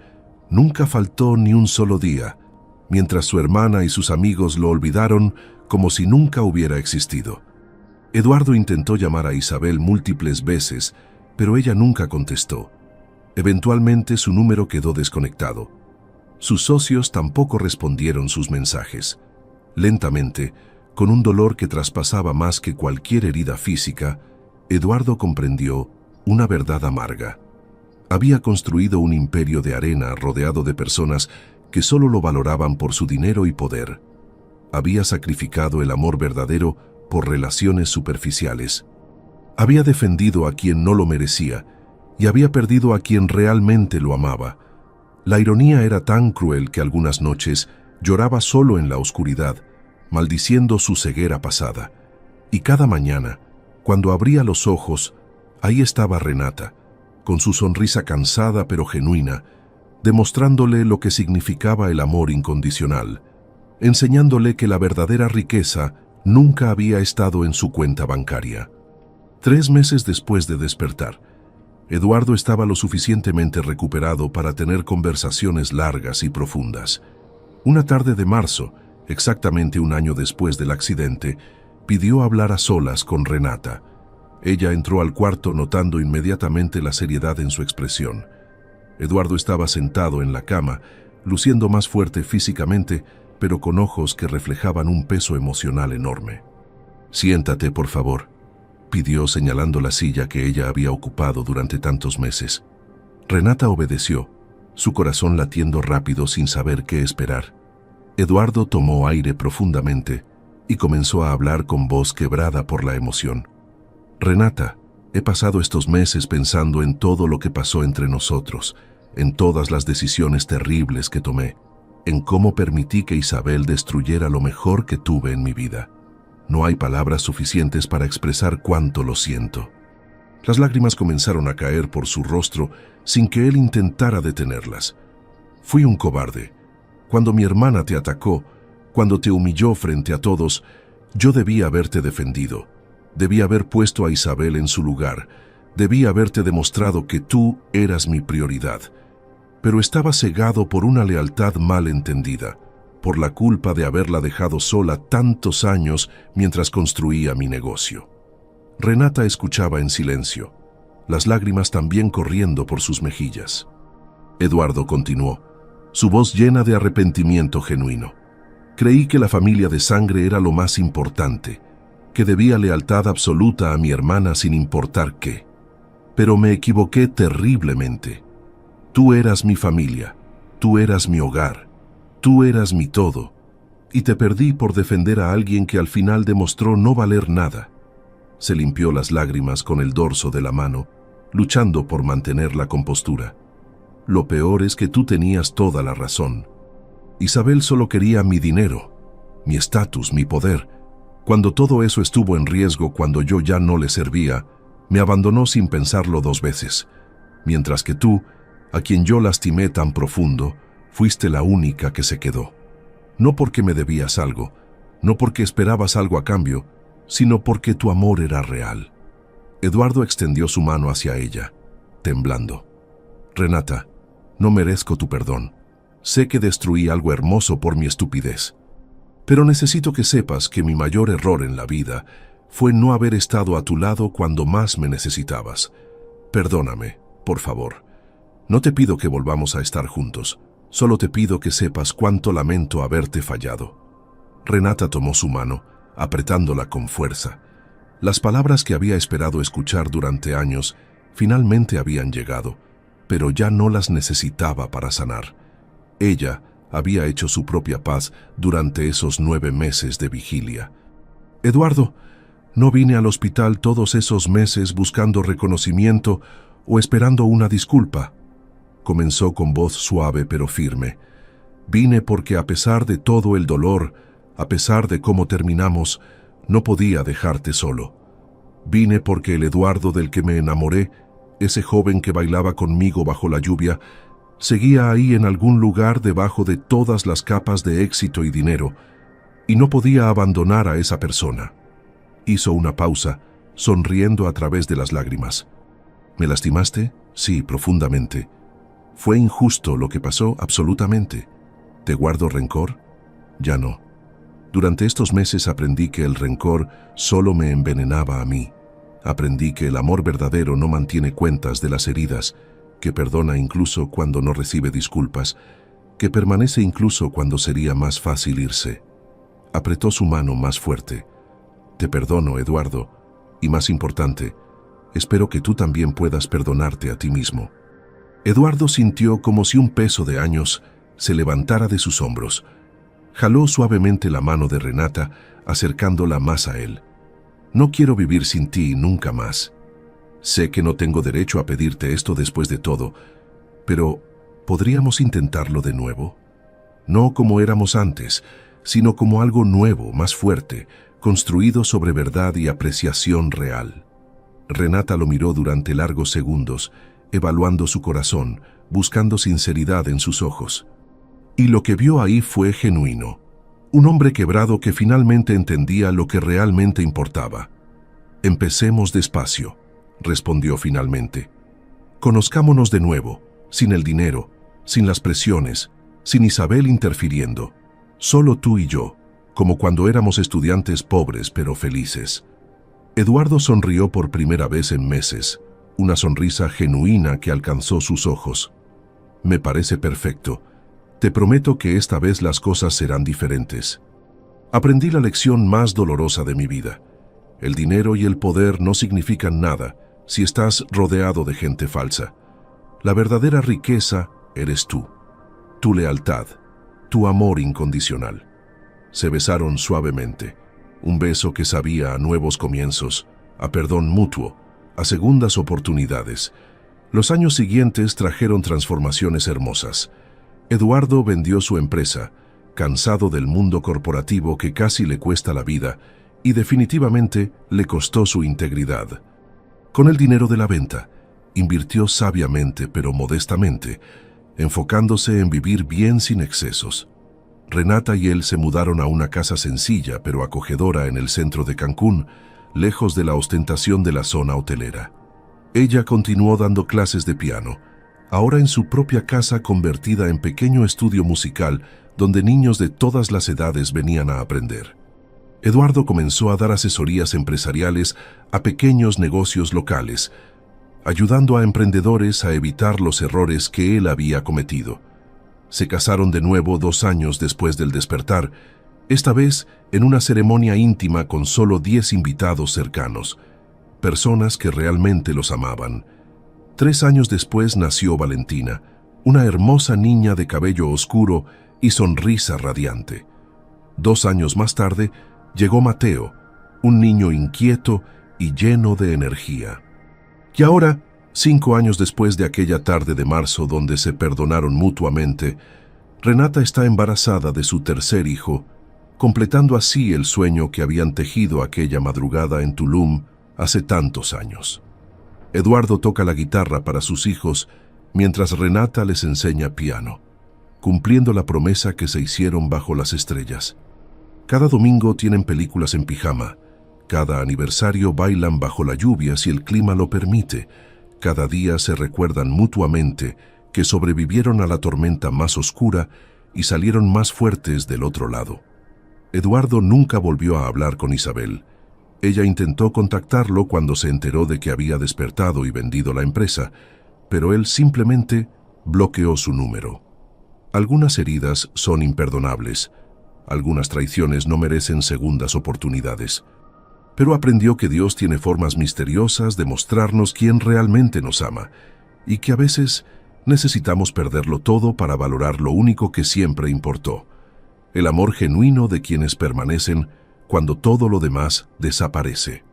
Nunca faltó ni un solo día, mientras su hermana y sus amigos lo olvidaron como si nunca hubiera existido». Eduardo intentó llamar a Isabel múltiples veces, pero ella nunca contestó. Eventualmente su número quedó desconectado. Sus socios tampoco respondieron sus mensajes. Lentamente, con un dolor que traspasaba más que cualquier herida física, Eduardo comprendió una verdad amarga. Había construido un imperio de arena rodeado de personas que solo lo valoraban por su dinero y poder. Había sacrificado el amor verdadero por relaciones superficiales. Había defendido a quien no lo merecía y había perdido a quien realmente lo amaba. La ironía era tan cruel que algunas noches lloraba solo en la oscuridad, maldiciendo su ceguera pasada. Y cada mañana, cuando abría los ojos, ahí estaba Renata, con su sonrisa cansada pero genuina, demostrándole lo que significaba el amor incondicional, enseñándole que la verdadera riqueza nunca había estado en su cuenta bancaria. 3 meses después de despertar, Eduardo estaba lo suficientemente recuperado para tener conversaciones largas y profundas. Una tarde de marzo, exactamente un año después del accidente, pidió hablar a solas con Renata. Ella entró al cuarto notando inmediatamente la seriedad en su expresión. Eduardo estaba sentado en la cama, luciendo más fuerte físicamente, pero con ojos que reflejaban un peso emocional enorme. «Siéntate, por favor», pidió señalando la silla que ella había ocupado durante tantos meses. Renata obedeció, su corazón latiendo rápido sin saber qué esperar. Eduardo tomó aire profundamente y comenzó a hablar con voz quebrada por la emoción. «Renata, he pasado estos meses pensando en todo lo que pasó entre nosotros, en todas las decisiones terribles que tomé, en cómo permití que Isabel destruyera lo mejor que tuve en mi vida. No hay palabras suficientes para expresar cuánto lo siento». Las lágrimas comenzaron a caer por su rostro sin que él intentara detenerlas. «Fui un cobarde. Cuando mi hermana te atacó, cuando te humilló frente a todos, yo debí haberte defendido. Debí haber puesto a Isabel en su lugar. Debí haberte demostrado que tú eras mi prioridad. Pero estaba cegado por una lealtad mal entendida, por la culpa de haberla dejado sola tantos años mientras construía mi negocio. Renata escuchaba en silencio, las lágrimas también corriendo por sus mejillas. Eduardo continuó, su voz llena de arrepentimiento genuino. Creí que la familia de sangre era lo más importante, que debía lealtad absoluta a mi hermana sin importar qué. Pero me equivoqué terriblemente. Tú eras mi familia, tú eras mi hogar, tú eras mi todo, y te perdí por defender a alguien que al final demostró no valer nada. Se limpió las lágrimas con el dorso de la mano, luchando por mantener la compostura. Lo peor es que tú tenías toda la razón. Isabel solo quería mi dinero, mi estatus, mi poder. Cuando todo eso estuvo en riesgo, cuando yo ya no le servía, me abandonó sin pensarlo 2 veces. Mientras que tú, a quien yo lastimé tan profundo, fuiste la única que se quedó. No porque me debías algo, no porque esperabas algo a cambio, sino porque tu amor era real. Eduardo extendió su mano hacia ella, temblando. Renata, no merezco tu perdón. Sé que destruí algo hermoso por mi estupidez. Pero necesito que sepas que mi mayor error en la vida fue no haber estado a tu lado cuando más me necesitabas. Perdóname, por favor. No te pido que volvamos a estar juntos. Solo te pido que sepas cuánto lamento haberte fallado. Renata tomó su mano, apretándola con fuerza. Las palabras que había esperado escuchar durante años finalmente habían llegado, pero ya no las necesitaba para sanar. Ella había hecho su propia paz durante esos 9 meses de vigilia. Eduardo, no vine al hospital todos esos meses buscando reconocimiento o esperando una disculpa. Comenzó con voz suave pero firme. Vine porque a pesar de todo el dolor, a pesar de cómo terminamos, no podía dejarte solo. Vine porque el Eduardo del que me enamoré, ese joven que bailaba conmigo bajo la lluvia, seguía ahí en algún lugar debajo de todas las capas de éxito y dinero, y no podía abandonar a esa persona. Hizo una pausa, sonriendo a través de las lágrimas. ¿Me lastimaste? Sí, profundamente. ¿Fue injusto lo que pasó? Absolutamente. ¿Te guardo rencor? Ya no. Durante estos meses aprendí que el rencor solo me envenenaba a mí. Aprendí que el amor verdadero no mantiene cuentas de las heridas, que perdona incluso cuando no recibe disculpas, que permanece incluso cuando sería más fácil irse. Apretó su mano más fuerte. Te perdono, Eduardo, y más importante, espero que tú también puedas perdonarte a ti mismo. Eduardo sintió como si un peso de años se levantara de sus hombros. Jaló suavemente la mano de Renata, acercándola más a él. No quiero vivir sin ti nunca más. Sé que no tengo derecho a pedirte esto después de todo, pero ¿podríamos intentarlo de nuevo? No como éramos antes, sino como algo nuevo, más fuerte, construido sobre verdad y apreciación real. Renata lo miró durante largos segundos, evaluando su corazón, buscando sinceridad en sus ojos. Y lo que vio ahí fue genuino. Un hombre quebrado que finalmente entendía lo que realmente importaba. Empecemos despacio, respondió finalmente. Conozcámonos de nuevo, sin el dinero, sin las presiones, sin Isabel interfiriendo. Solo tú y yo, como cuando éramos estudiantes pobres pero felices. Eduardo sonrió por primera vez en meses, una sonrisa genuina que alcanzó sus ojos. Me parece perfecto. Te prometo que esta vez las cosas serán diferentes. Aprendí la lección más dolorosa de mi vida. El dinero y el poder no significan nada si estás rodeado de gente falsa. La verdadera riqueza eres tú, tu lealtad, tu amor incondicional. Se besaron suavemente, un beso que sabía a nuevos comienzos, a perdón mutuo, a segundas oportunidades. Los años siguientes trajeron transformaciones hermosas. Eduardo vendió su empresa, cansado del mundo corporativo que casi le cuesta la vida y definitivamente le costó su integridad. Con el dinero de la venta, invirtió sabiamente pero modestamente, enfocándose en vivir bien sin excesos. Renata y él se mudaron a una casa sencilla pero acogedora en el centro de Cancún, lejos de la ostentación de la zona hotelera. Ella continuó dando clases de piano, ahora en su propia casa convertida en pequeño estudio musical donde niños de todas las edades venían a aprender. Eduardo comenzó a dar asesorías empresariales a pequeños negocios locales, ayudando a emprendedores a evitar los errores que él había cometido. Se casaron de nuevo 2 años después del despertar, esta vez en una ceremonia íntima con solo 10 invitados cercanos, personas que realmente los amaban. 3 años después nació Valentina, una hermosa niña de cabello oscuro y sonrisa radiante. 2 años más tarde llegó Mateo, un niño inquieto y lleno de energía. Y ahora, 5 años después de aquella tarde de marzo donde se perdonaron mutuamente, Renata está embarazada de su tercer hijo, completando así el sueño que habían tejido aquella madrugada en Tulum hace tantos años. Eduardo toca la guitarra para sus hijos mientras Renata les enseña piano, cumpliendo la promesa que se hicieron bajo las estrellas. Cada domingo tienen películas en pijama, cada aniversario bailan bajo la lluvia si el clima lo permite, cada día se recuerdan mutuamente que sobrevivieron a la tormenta más oscura y salieron más fuertes del otro lado. Eduardo nunca volvió a hablar con Isabel. Ella intentó contactarlo cuando se enteró de que había despertado y vendido la empresa, pero él simplemente bloqueó su número. Algunas heridas son imperdonables, algunas traiciones no merecen segundas oportunidades. Pero aprendió que Dios tiene formas misteriosas de mostrarnos quién realmente nos ama, y que a veces necesitamos perderlo todo para valorar lo único que siempre importó: el amor genuino de quienes permanecen cuando todo lo demás desaparece.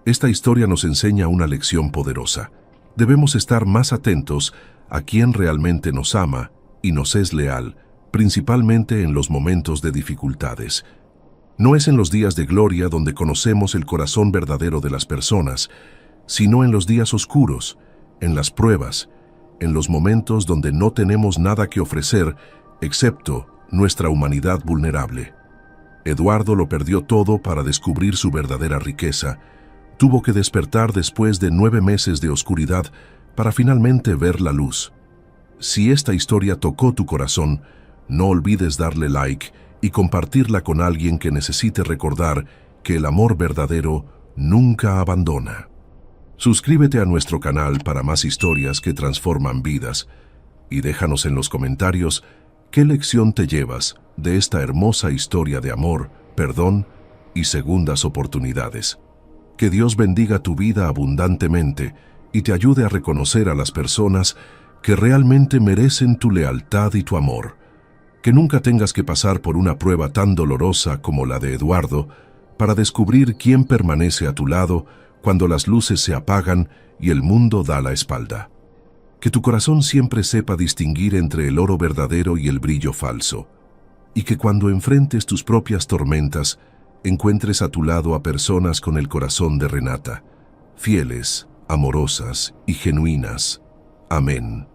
Esta historia nos enseña una lección poderosa. Debemos estar más atentos a quien realmente nos ama y nos es leal, principalmente en los momentos de dificultades. No es en los días de gloria donde conocemos el corazón verdadero de las personas, sino en los días oscuros, en las pruebas, en los momentos donde no tenemos nada que ofrecer excepto nuestra humanidad vulnerable. Eduardo lo perdió todo para descubrir su verdadera riqueza. Tuvo que despertar después de 9 meses de oscuridad para finalmente ver la luz. Si esta historia tocó tu corazón, no olvides darle like y compartirla con alguien que necesite recordar que el amor verdadero nunca abandona. Suscríbete a nuestro canal para más historias que transforman vidas y déjanos en los comentarios qué lección te llevas de esta hermosa historia de amor, perdón y segundas oportunidades. Que Dios bendiga tu vida abundantemente y te ayude a reconocer a las personas que realmente merecen tu lealtad y tu amor. Que nunca tengas que pasar por una prueba tan dolorosa como la de Eduardo para descubrir quién permanece a tu lado cuando las luces se apagan y el mundo da la espalda. Que tu corazón siempre sepa distinguir entre el oro verdadero y el brillo falso. Y que cuando enfrentes tus propias tormentas, encuentres a tu lado a personas con el corazón de Renata, fieles, amorosas y genuinas. Amén.